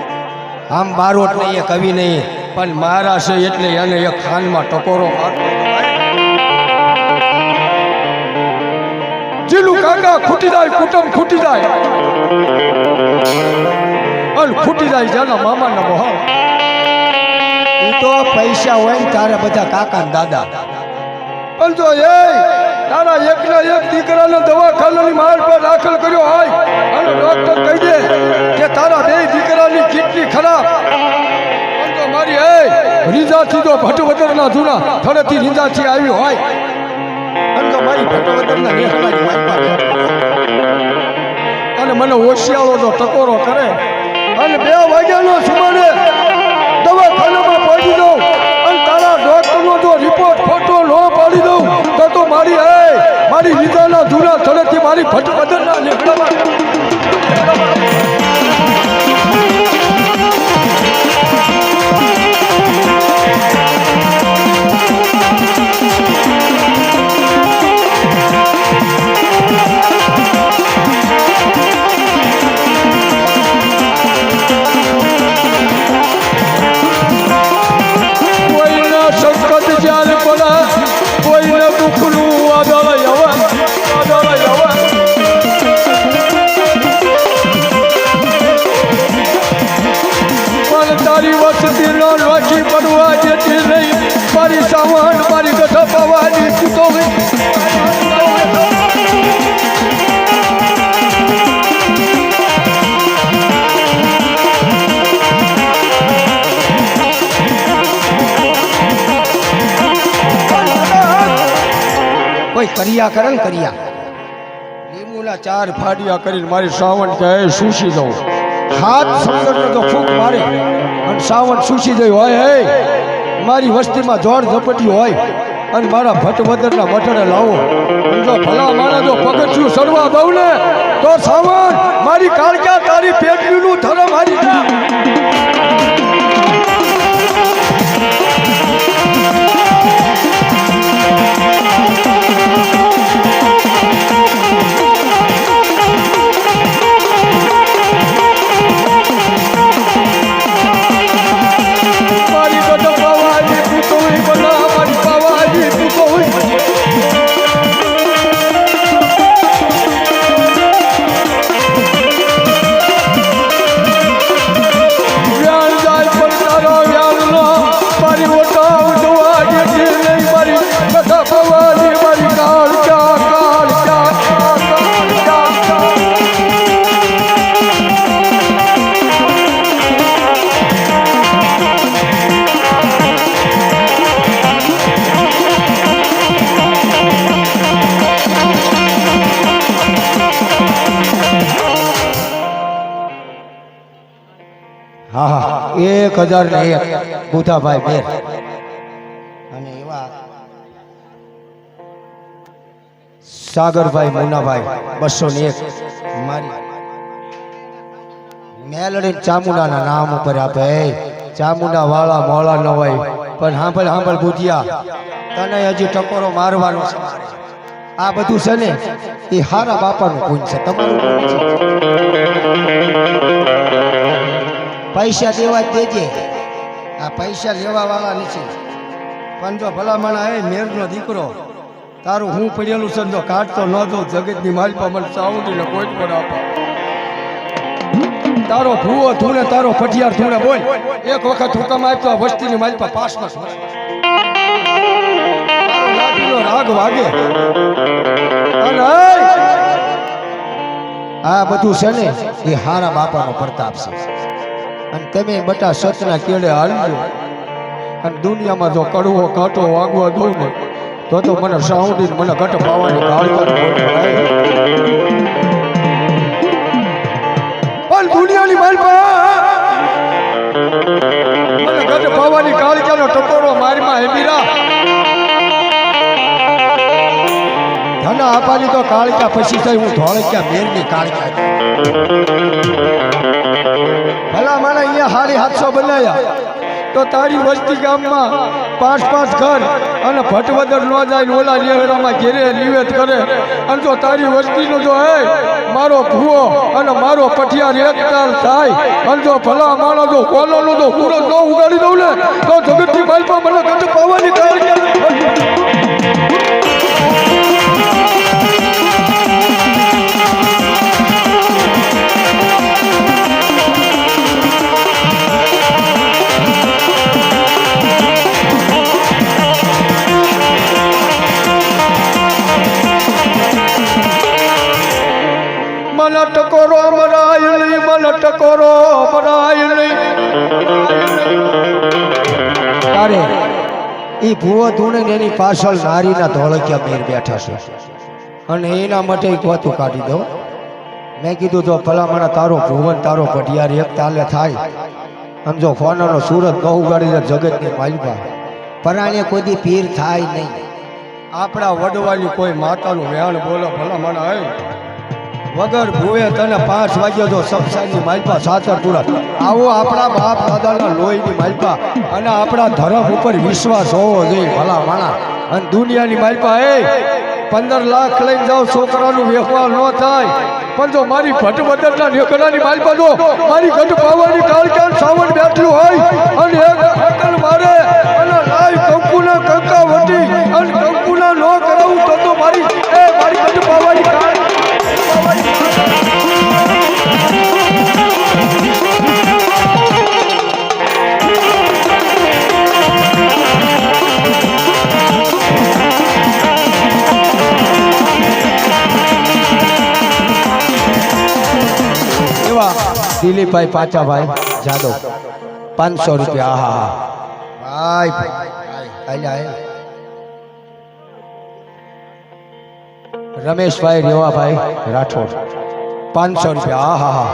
આમ બારોટ નહીં કવિ નહીં પણ મારા છે એટલે એને એક ખાનમાં ટકોરો મારતો જીલું કાકા ખૂટી જાય કુટુંબ ખૂટી જાય અને ખૂટી જાય જેના મામાના મોહા એ તો પૈસા હોય ને તારે બધા કાકા ને દાદા પણ જો એ તારા એકના એક દીકરાને દવાખાનાની માર પર દાખલ કર્યો હોય અને ડોક્ટર કહી દે કે તારા બે દીકરાની કિડની ખરાબ પણ તો મારી એ રીંજાથી તો ભટવદરના જૂના થડેથી રીંજાથી આવી હોય અને તો મારી ભટવદરના નેહડાની માર પર અને મને હોશિયાળો જો ટકોરો કરે અને 2 વાગ્યાનો સુમાને દવાખાનામાં પહોંચી દઉં અને તારા ડોક્ટરનો જો રિપોર્ટ ફોટો ન પાડી દઉં તો મારી લીધાના જૂના થડેથી મારી ભટવદરના નેહડામાં મારી સાવણ મારી ગઢ પાવાની કૂટો ભાઈ કરિયા કરે ને કરિયા લીંબુના 4 ફાડિયા કરીને મારી શ્રાવણ કહે સૂસી દઉં હાથ સમુદ્રનો તો ફૂંક મારે અને શ્રાવણ સૂસી દઈ હોય હે મારી વસ્તીમાં જોડ ઝપટી હોય અને મારા ભટવદરના મઠડે લાવો અને જો ભલા મારા જો પગથિયું સડવા દઉં ને તો શ્રાવણ મારી કાળકા તારી પેટનું ધરમ હારી હા હા 1001 બુધાભાઈ બેર અને એવા સાગરભાઈ મુનાભાઈ 201 મારી મેલડી ચામુંડાના નામ ઉપર આપે ચામુંડા વાળા મોળા ન હોય પણ હાંભળ બુધિયા તને હજી ટકોરો મારવાનો છે આ બધું છે ને એ હારા બાપાનું પૂન છે તમારું પૂન છે પૈસા દેવા જ દેજે આ પૈસા લેવા વાળા નથી પણ જો ભલામણ હે મેરનો દીકરો તારું હું પડેલું છે જો કાઢતો ન દો જગતની માલપા મને સાઉન્ડીને કોઈ પણ આપે તારો ભૂવો તું ને તારો પટિયાર તું ને બોલ એક વખત હુકમ આપ્યો આ વસ્તીની માલપા પાસમાં લાઠીનો રાગ વાગે અને આ બધું છે ને એ હારા બાપાનો પ્રતાપ છે અને તમે બટા સતના કેળે હાલજો અને દુનિયામાં જો કડવો કાંટો વાગવા દઉં ને તો મને સાઉન્ડી મને ઘટ પાવાની પણ દુનિયાની માલપા મને ઘટ પાવાની કાળિયાનો ટકોરો મારીમાં હેમીરા ધના આપાની તો કાળિયા પછી થઈ હું ધોળક્યા મેરની કાળિયા ભલા મને અહીંયા હારી 700 બનાવ્યા તો તારી વસ્તી ગામમાં 5 ઘર અને ભટવદર ન જાય ઓલા નેહરામાં ઘેરે નિવેદ કરે અને જો તારી વસ્તીનો જો હે મારો ભૂવો અને મારો પઠિયાર એકતાલ થાય અને જો ભલા માણો જો કોલોનો જો પૂરો ન ઉગાડી દઉં ને તો જગતની માલપા મને ગંધ પાવાની કાળિયા મને ટકોરો મરાય નહીં મને ટકોરો મરાય નહીં તારે એ ભૂવો ધૂણે ને એની પાછળ નારીના ધોળકિયા મેર બેઠા છે અને એના માટે એક વાતું કાઢી દો મેં કીધું તો ભલામણા તારો ભુવન તારો પઢિયાર એક તાલે થાય અને જો ફોનાનો સુરત ન ઉગાડી દે જગતની માલપા પરાણે કોઈ દી પીર થાય નહીં આપણા વડવાની કોઈ માતાનું વ્યાણ બોલો ભલામણા હે વગર ભૂવે તને 5 વાગ્યા જો સબસાઈની માલપા સાતરપુરા આવો આપણા બાપ દાદાના લોહીની માલપા અને આપણા ધર્મ ઉપર વિશ્વાસ હોવો જોઈએ ભલા માણા અને દુનિયાની માલપા 15 લાખ લઈને જાઓ છોકરાનું વ્યવહાર ન થાય પણ જો મારી ભટવદરના નેકડાની માલપા જો મારી ગઢ પાવાની કાળકાન સાવણ બેઠું હોય અને એક હકલ મારે અને લાઈ કંકુના કંકા વટી અને કંકુના ન કરાવું તો મારી ગઢ પાવાની કાળ દિલીપભાઈ પાચાભાઈ જાદવ 500 રૂપિયા હા ભાઈ રમેશભાઈ રેવાભાઈ રાઠોડ 500 રૂપિયા હા હા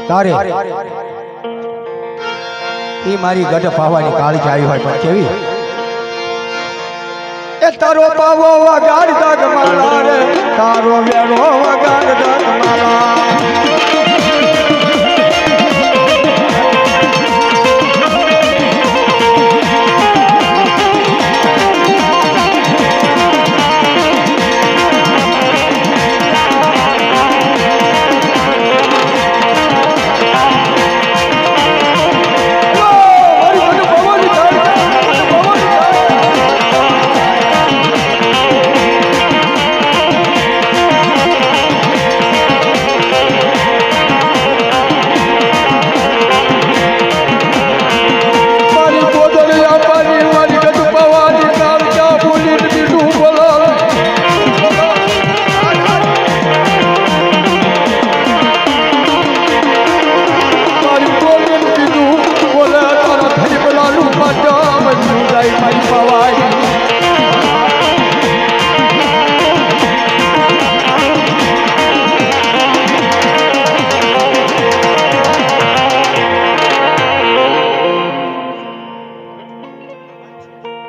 તારે એ મારી ગઢ પાવાની કાળી આવી હોય પણ કેવી એ તારો પાવો વગાડ દગ માલા રે તારો વેરો વગાડ દગ માલા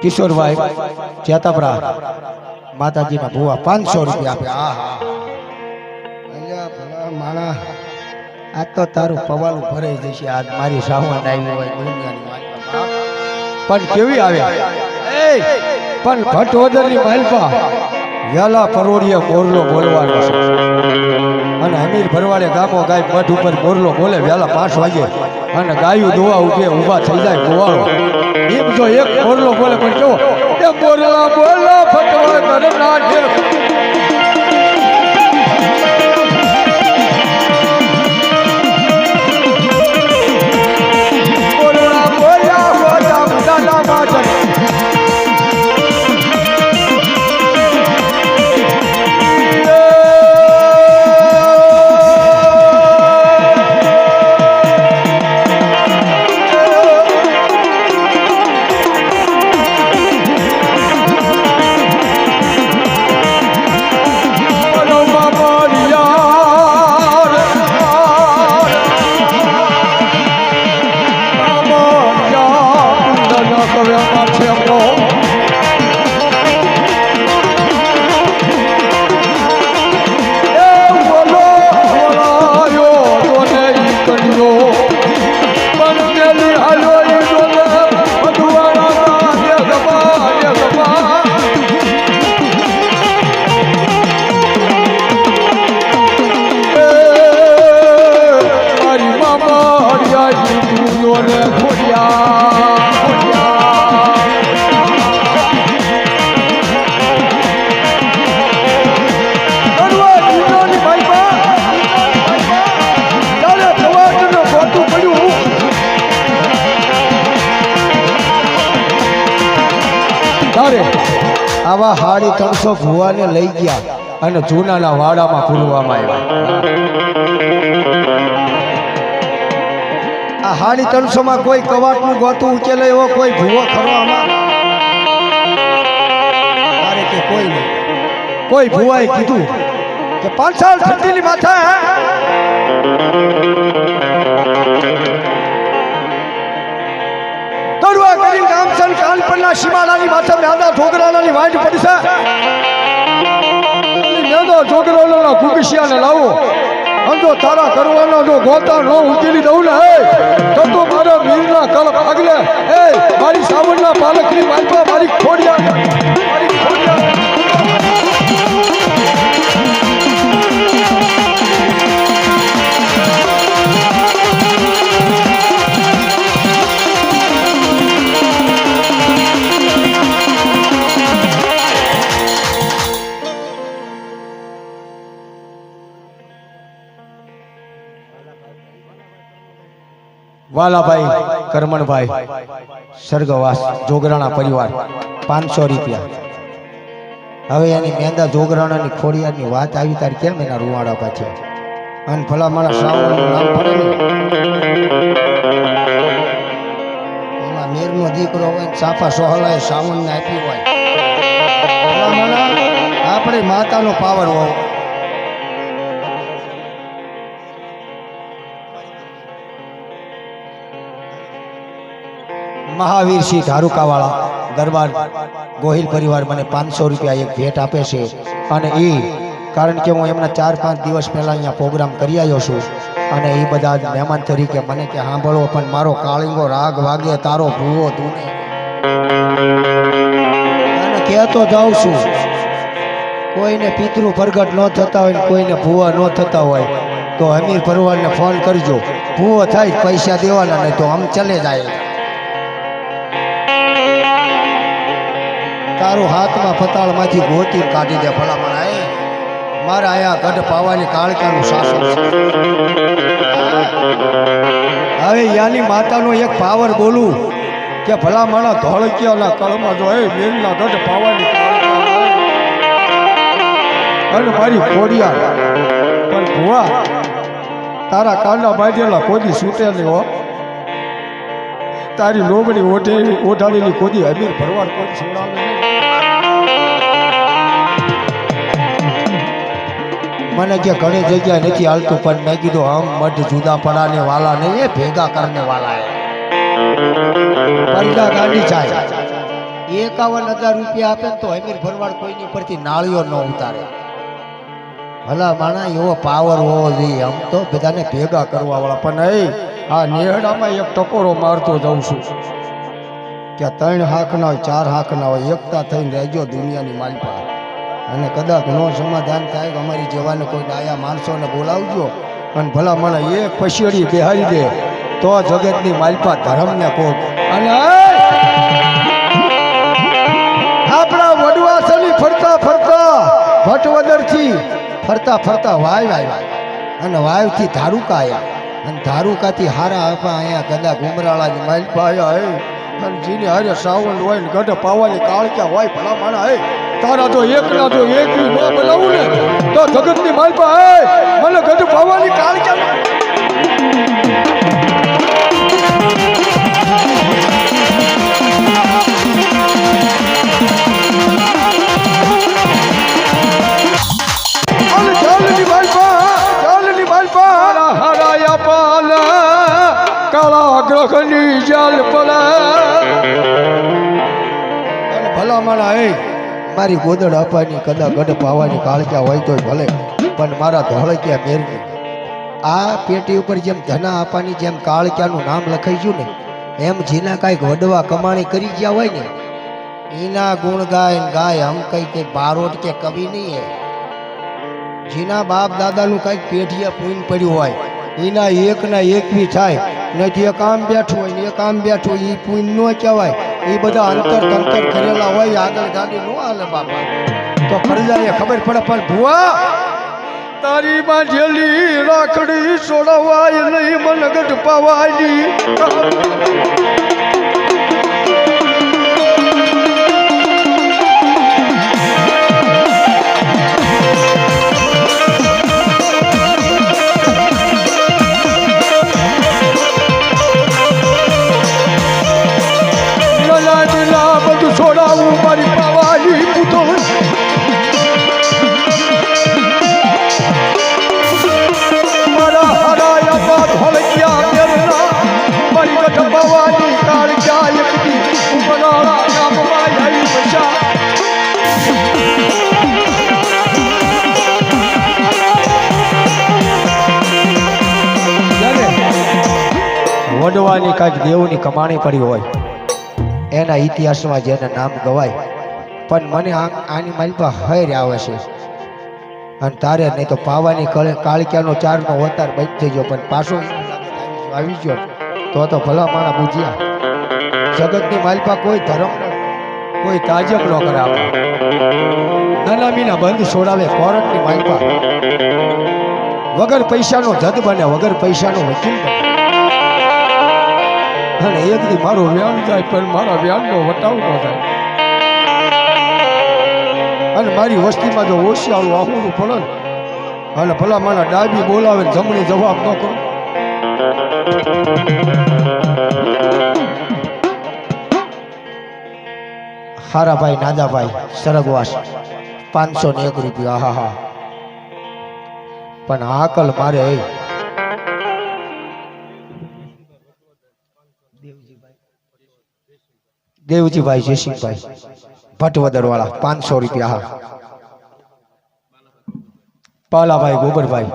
કિશોરભાઈ ચેતાપરા માતાજીના ભુવા 500 રૂપિયા આપ્યા હા અલ્યા ભલા માણા આ તો તારું પવાલું ભરાઈ જશે આજ મારી સાવણ આવી હોય દુનિયાની વાત પણ કેવી આવ્યા એ પણ ભટવદરની મહેલપા વેલા પરોડિયા મોરલો બોલવાનો છે અને અમીર ભરવાડે ગામો ગાય મઠ ઉપર મોરલો બોલે વેલા 5 વાગે અને ગાયું દોવા ઉભે ઊભા થઈ જાય ગોવાળો એમ જો એક મોરલો બોલે પણ કેવો એ મોરલા બોલા ફટવા કર નાખે બોલા બોલા હોતા દાદા માજન આવા 350 ભુવાને લઈ ગયા અને જૂનાના વાડામાં પૂરવામાં આવ્યા આ 350 માં કોઈ કવાટનું ગોતું ઉકેલે એવો કોઈ ભુવો ખરો આમાં મારે કે કોઈ નહીં કોઈ ભુવાએ કીધું કે 5 સાલ ઠંડીની માથે તરવા કરી ગામસન કાનપરના સીમાડાની માથે મેંદા ઢોગરાની વાંટ પડશે મેંદા ઢોગરાના કુકિશિયાને લાવો અંજો તારા કરવાનો જો ગોતા ન ઉકેલી દઉં ને તો મારા વીરના કળ ભાગલે એ મારી સાવણના પાલકની માલપા મારી ખોડિયા વાલાભાઈ કરમણભાઈ સ્વર્ગવાસ જોગરાણા પરિવાર 500 રૂપિયા હવે એની મેંદા જોગરાણાની ખોડિયારની વાત આવી તાર કેમ એના રૂવાડા પાછી અને ભલા મારા શ્રાવણનું નામ પડે ને એમાં મેરનો દીકરો હોય સાફા સોહલાએ શ્રાવણને આપ્યું હોય ભલા મારા આપણે માતાનો પાવર હોવો. મહાવીર સિંહ ધારુકાવાળા દરબાર ગોહિલ પરિવાર મને 500 રૂપિયા એક ભેટ આપે છે. અને એ કારણ કે હું એમના 4-5 દિવસ પહેલા અહીંયા પ્રોગ્રામ કરી આવ્યો છું અને એ બધા જ મહેમાન તરીકે મને કે સાંભળો પણ મારો કાળિંગો રાગ વાગે તારો ભૂવો તું અને કહેતો જાઉં છું કોઈને પિતૃ પ્રગટ ન થતા હોય ને કોઈને ભૂવા ન થતા હોય તો અમીર પરિવારને ફોન કરજો. ભૂવો થાય પૈસા દેવાના નહીં તો આમ ચલે જાય. તારું હાથમાં પતાળમાંથી ગોતી કાઢી દે ભલામણ. મારે અહીંયા ગઢ પાવાની કાળકાનું શાસન છે. હવે યાની માતાનો એક પાવર બોલું કે ભલામણા ધોળકિયાના કળમાં જો મેલના ગઢ પાવાની અને મારી ખોડિયાર પણ ભુવા તારા કાંડા બાંધેલા કોદી છૂટે નહીં હો. તારી લોગડી ઓઢાડેલી કોદી અમીર ભરવાડ કોઈ છોડાવે નહીં. મને કે ઘણી જગ્યાએ નથી હાલતું પણ મેં કીધું હમ મઢ જુદા પડાને વાલા નહીં એ ભેગા કરને વાલા હે. પરજા ગાડી ચાય 51,000 રૂપિયા આપે તો અમીર ભરવાડ કોઈની પરથી નાળીઓ ન ઉતારે. ભલા માણા એવો પાવર હોવો જોઈએ. આમ તો બધાને ભેગા કરવા વાળા પણ નહીં. આ નેહડામાં એક ટકોરો મારતો જાઉં છું કે 3 હાક ના હોય 4 હાક ના હોય એકતા થઈને રહેજો દુનિયાની માલપા. અને કદાચ નો સમાધાન થાય કે અમારી જેવાને કોઈ ડાયા માણસોને બોલાવજો અને ભલા મને એક પછેડી બેહારી દે તો જગતની માલપા ધર્મને કોક. અને આપણા વડવાસની ફરતા ફરતા ભટવદરથી ફરતા ફરતા વાય અને વાયથી ધારુકા આવ્યા અને ધારુકાથી હારા આપા અહીંયા કદાચ ગુમરાળાની માલપા આવ્યા. અને જીને હારે સાવણ હોય ને ગઢ પાવાની કાળક્યા હોય ભલા માણા હે તારા જો એકના જો એક બી ન બોલાવું ને તો જગતની માલપા હે મને ગઢ પાવાની કાળક્યા. ગ્રહની જાલ ભલા માણા હે મારી ગોદડ આપવાની કદા ગઢ પાવાની કાળક્યા હોય તો ભલે પણ મારા ધોળકિયા મેરની આ પેટી ઉપર જેમ ધના આપવાની જેમ કાળક્યાનું નામ લખાઈ ગયું ને એમ જેના કાંઈક વડવા કમાણી કરી ગયા હોય ને એના ગુણ ગાય હમ કઈ બારોટ કે કવિ નહીં હે. જેના બાપ દાદાનું કાંઈક પેઢીએ પૂન પડ્યું હોય એના એકના એક બી થાય નથી. એક આમ બેઠું હોય ને એક આમ બેઠું એ પૂન ન કહેવાય. એ બધા અંતર તંતર કરેલા હોય આગળ ગાડી ન હાલે બાપા તો ફરજાએ ખબર પડે. પણ ભુવા તારી બાંધેલી રાખડી છોડવાય નહીં મને ગઢ પાવાની. છોડાવું મારી પાવાની પૂતો મારા હરાયા બાદ હલક્યા મેરના મારી ગઢ પાવાની કાળક્યા એકદી ઉમરાળા ગામમાં આવી બચા. વડવાની કાંઈક દેવની કમાણી પડી હોય એના ઇતિહાસમાં જેને નામ ગવાય પણ મને આની માલપા હૈર આવે છે. અને તારે નહીં તો પાવાની કાળક્યાનો 4નો અવતાર બંધ થઈ ગયો પણ પાછો આવી ગયો તો ભલા માણા બુજ્યા. જગતની માલપા કોઈ ધર્મ કોઈ તાજબ ન કરે. આપણે નાનામીના બંધ છોડાવે કોરટની માલપા વગર પૈસાનો જજ બને વગર પૈસાનો વકીલ બને. અને એક દી મારો વ્યાન જાય પણ મારા વ્યાનનો વટાવ ન થાય. અને મારી વસ્તીમાં જો હોશિયારું આહુનું પડે અને ભલા મારા ડાબી બોલાવે જમણી જવાબ ન કરો. હારાભાઈ નાદાભાઈ સરગવાસ 501 રૂપિયા. હા હા પણ હાકલ મારે દેવજીભાઈ જયસિંહભાઈ ભટવદર વાળા 500 રૂપિયા. હા પાલાભાઈ ગોબરભાઈ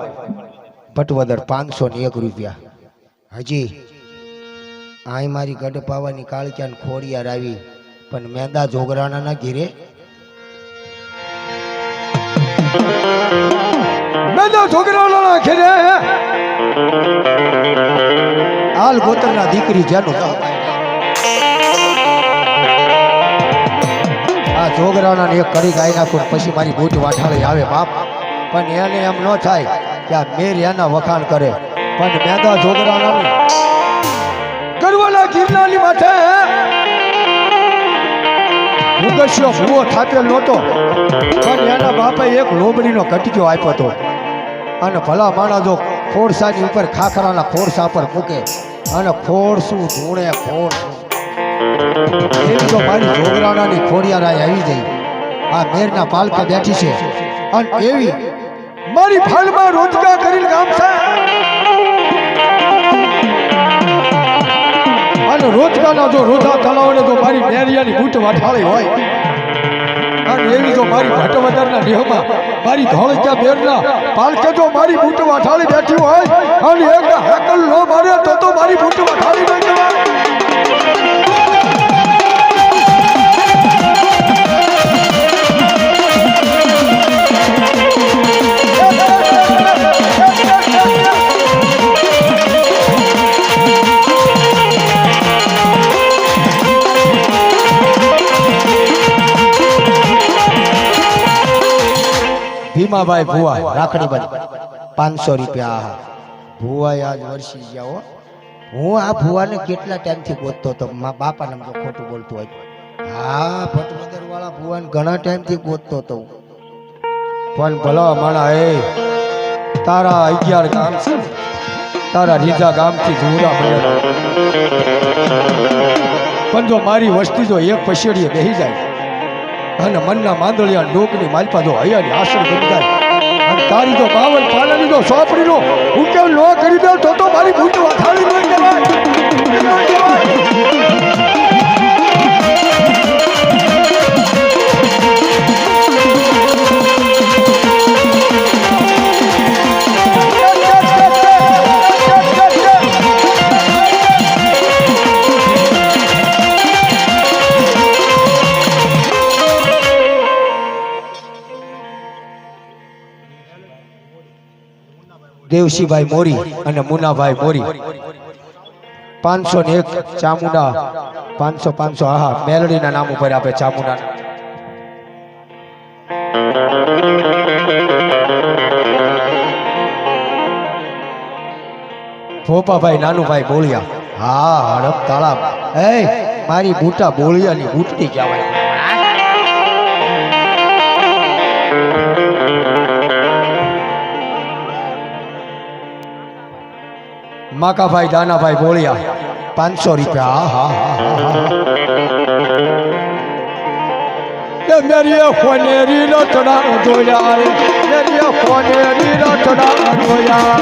ભટવદર 501 રૂપિયા. હજી આઈ મારી ગઢ પાવાની કાળક્યાન ખોડિયાર આવી પણ મેંદા જોગરાણાના ઘીરે મેંદા જોગરાણાના ઘીરે હાલ ગોતરના દીકરી જેનું નામ આ જોગરાણાને એક કરી ગાઈ નાખું પછી મારી બૂટ વાઠાળી આવે બાપ. પણ એને એમ ન થાય કે આ મેર એના વખાણ કરે પણ મેંદા જોગરાણાને ગરવાના ગિરનારની માથે મુગસ્યો ભૂવો થાપેલ નહોતો પણ એના બાપે એક લોબડીનો કટક્યો આપ્યો હતો. અને ભલા માણા જો ખોડસાની ઉપર ખાખરાના ખોડસા પર મૂકે અને ખોડસું ધૂણે ખોડસું એમ તો મારી જોગરાણાની ખોડિયારાય આવી ગઈ આ મેરના પાલકે બેઠી છે અને એવી મારી ફાલમાં રોજગાર કરીને ગામ છે અને રોજગારના જો રોજા તળાવને તો મારી મેરિયાની બૂટ વાઠાળી હોય અને એવી જો મારી ભટવદરના દેહમાં મારી ધોળક્યા બેરના પાલકે જો મારી બૂટ વાઠાળી બેઠી હોય અને એક હાકલ નો મારે તો મારી બૂટ વાઠાળી ન કહેવાય. ભીમાભાઈ ભુવા રાખડી બંધ 500 રૂપિયા. ભુવા આજ વર્ષી ગયા હો. હું આ ભુવાને કેટલા ટાઈમથી ગોતતો હતો મા બાપા નામ તો ખોટું બોલતું હોય. હા ભટવદર વાળા ભુવાને ઘણા ટાઈમથી ગોતતો હતો પણ ભલા માણા એ તારા 11 ગામ છે તારા રીજા ગામથી જોરા બનેલા પણ જો મારી વસ્તી જો એક પછેડીએ બેસી જાય અને મનના માંદળિયા ડોકની માલપા જો હૈયાની આસર બની જાય અને તારી જો 52 પાલાની જો સોપડીનો ઉકેલ ન કરી દે તો મારી બૂટ વાઠાળી ન કહેવાય. દેવસીભાઈ મોરી અને મુનાભાઈ મોરી 501 ચામુંડા 500 હા મેલડીના નામ ઉપર આપે ચામુંડા. ભોપાભાઈ નાનુભાઈ બોળિયા હા હડપ તાળાબ એ મારી બૂટા બોળિયાની બૂટની કહેવાય. માકાભાઈ દાનાભાઈ બોળિયા 500 રૂપિયા. હા હા હા મેરી ફોનેરી રચના જોયા મેરી ફોનેરી રચના જોયા.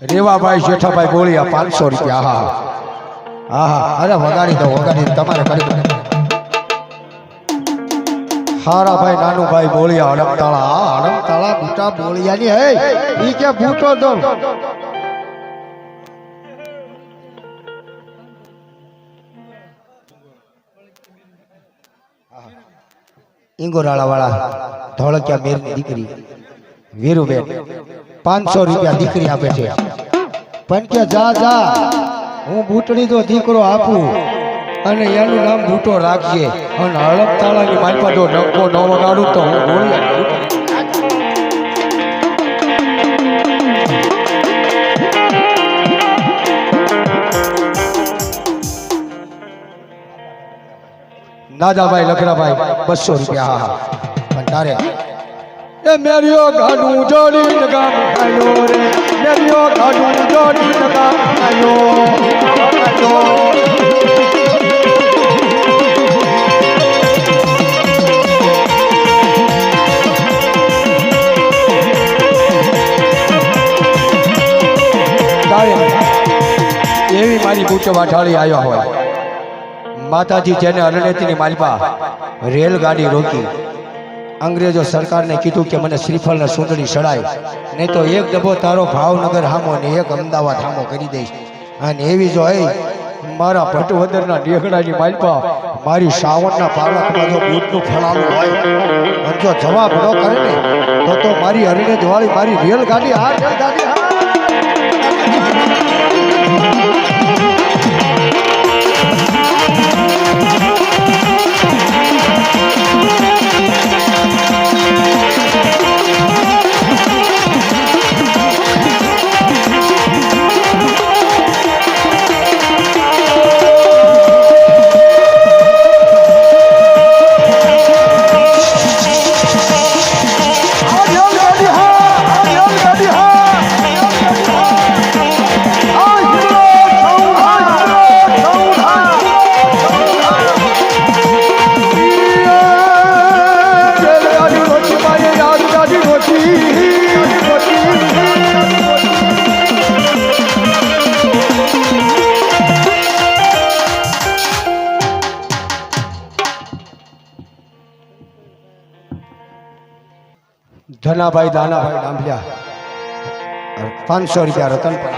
રેવાભાઈ જેઠાભાઈ બોળિયા 500 રૂપિયા. હા હા હા અરે વગાડી દો તમારે કરી દો. હારાભાઈ નાનુભાઈ બોળિયા હડમતાળા બૂટા બોળિયાની હે ઈ કે બૂટો દો. ઇંગોરાળા વાળા ધોળકિયા મેરની દીકરી વીરુબેન 500 રૂપિયા દીકરી આપે છે પણ કે જા હું બૂટડી તો દીકરો આપું અને એનું નામ બૂટો રાખજે અને હડપતાળાની માલપા જો ડંકો ન વગાડું તો હું બોલિયા દાદાભાઈ લખરાભાઈ 200 રૂપિયા હા પણ તારે એ મેરિયો ગાડું જોડી ગામ આયો રે મેરિયો ગાડું જોડી ગામ આયો એવી મારી બુટ વાઠાળી આવ્યા હોય માતાજી જેને અરણેતીની માલપા રેલગાડી રોકી અંગ્રેજો સરકારને કીધું કે મને શ્રીફળ ને સુંદરી ચડાય નહીં તો એક ડબ્બો તારો ભાવનગર હામો ને એક અમદાવાદ હામો કરી દઈશ અને એવી જો મારા ભટવદરના નેગડાની માલપા મારી શ્રાવણના પાલકમાં જો બુટનું ફળાવું હોય અને જો જવાબ ન કરે ને તો મારી અરણેજ વાળી મારી રેલગાડી રેલગાડી ધનાભાઈ દાનાભાઈ ડાંભલિયા 500 રૂપિયા રતન પર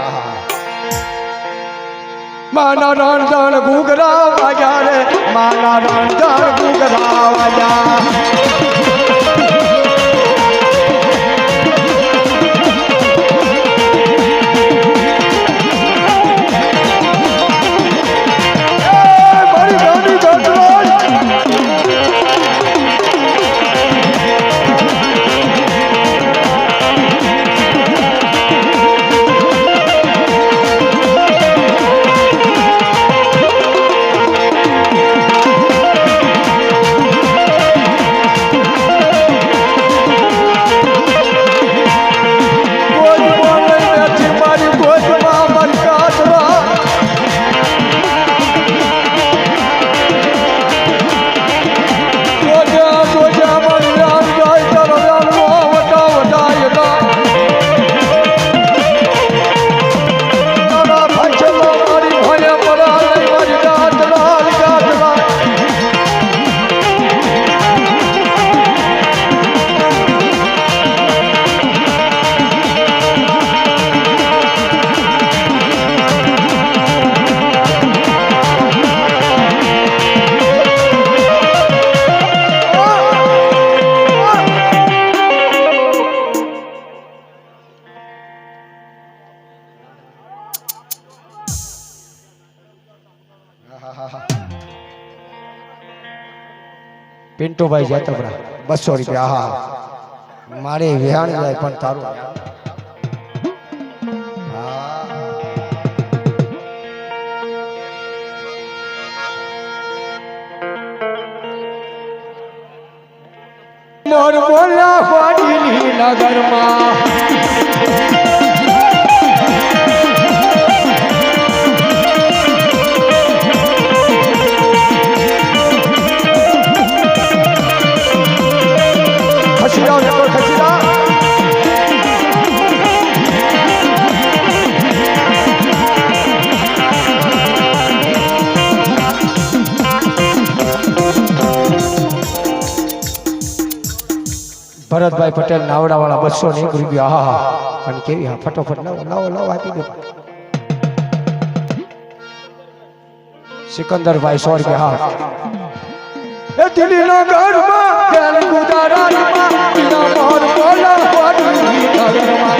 માના રણજણ ઘૂઘરા વાગ્યા રે માના રણજણ ઘૂઘરા વાગ્યા પિન્ટુભાઈ જેતપરા 200 રૂપિયા હા મારે વિહાણ જાય પણ તારું મોર બોલા વાડીની નગરમાં ભરતભાઈ પટેલ નાવડાવાળા 201 રૂપિયા હા હા અને કેવી હા ફટોફટ લાવો લાવો લાવો આપી દો સિકંદરભાઈ 100 રૂપિયા હા એ દિલ્હીના ઘરમાં તેલ ગુદારામાં બિના મોર બોલા વાડી નગરમાં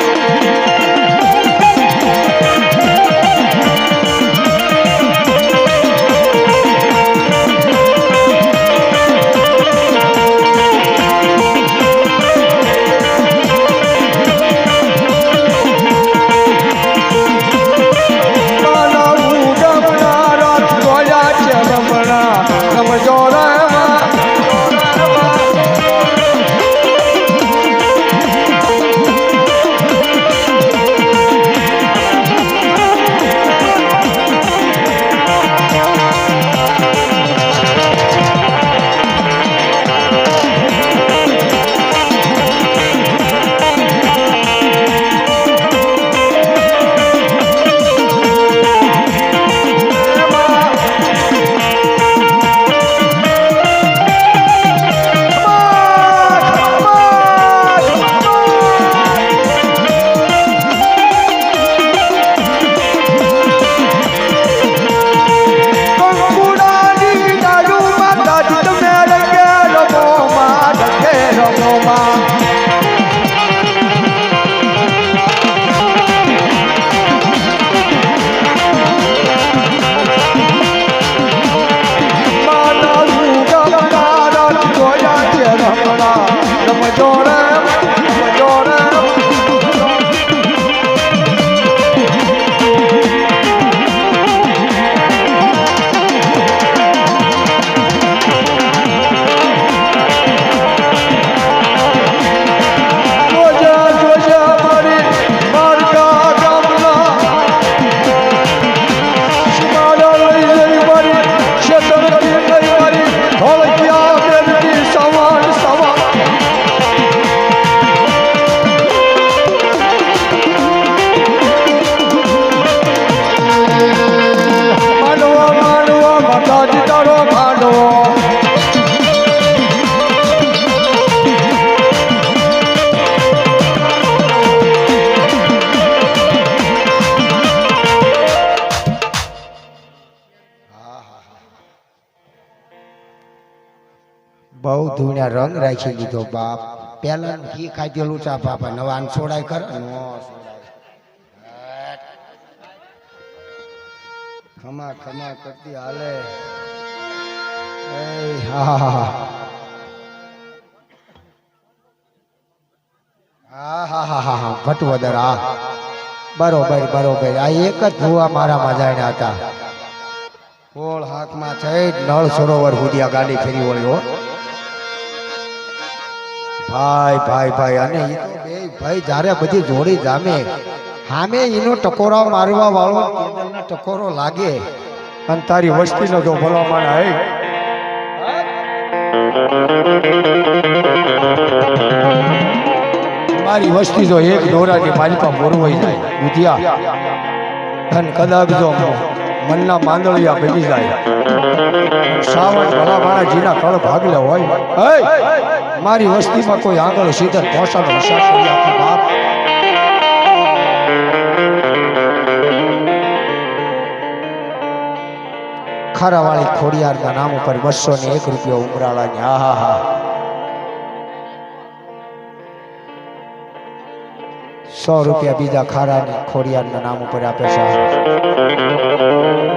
જોરા બહુ ધૂણ્યા રંગ રાખી લીધો બાપ પેલા ઘી ખાઈ દેલું ચા બાપા નવા છોડાય કર ખમા ખમા કરતી હાલે હા હા હા હા હા હા હા ભટવદર હા બરોબર બરોબર આ એક જ ભૂવા મારા મજાના હતા કોળ હાથમાં થઈ નળ સરોવર હુડિયા ગાડી ફેરી વળ્યો ભાઈ ભાઈ ભાઈ અને એ તો બે ભાઈ જ્યારે બધી જોડી જામે સામે એનો ટકોરા મારવા વાળો કેદરના ટકોરો લાગે અને તારી વસ્તીનો જો ભલો માણા હે મારી વસ્તી જો એક દોરાની માલિકા મોરવાઈ જાય બુધિયા અને કદાચ જો મનના માંદળિયા બની જાય શ્રાવણ ભલા માણાજીના કળ ભાગલે હોય મારી વસ્તીમાં કોઈ આગળ સીધા પહોંચાડો વિચાર કરી આપો બાપ ખારાવાળી ખોડિયારના નામ ઉપર 201 રૂપિયા ઉમરાળાની હા હા હા 100 રૂપિયા બીજા ખારાની ખોડિયારના નામ ઉપર આપે છે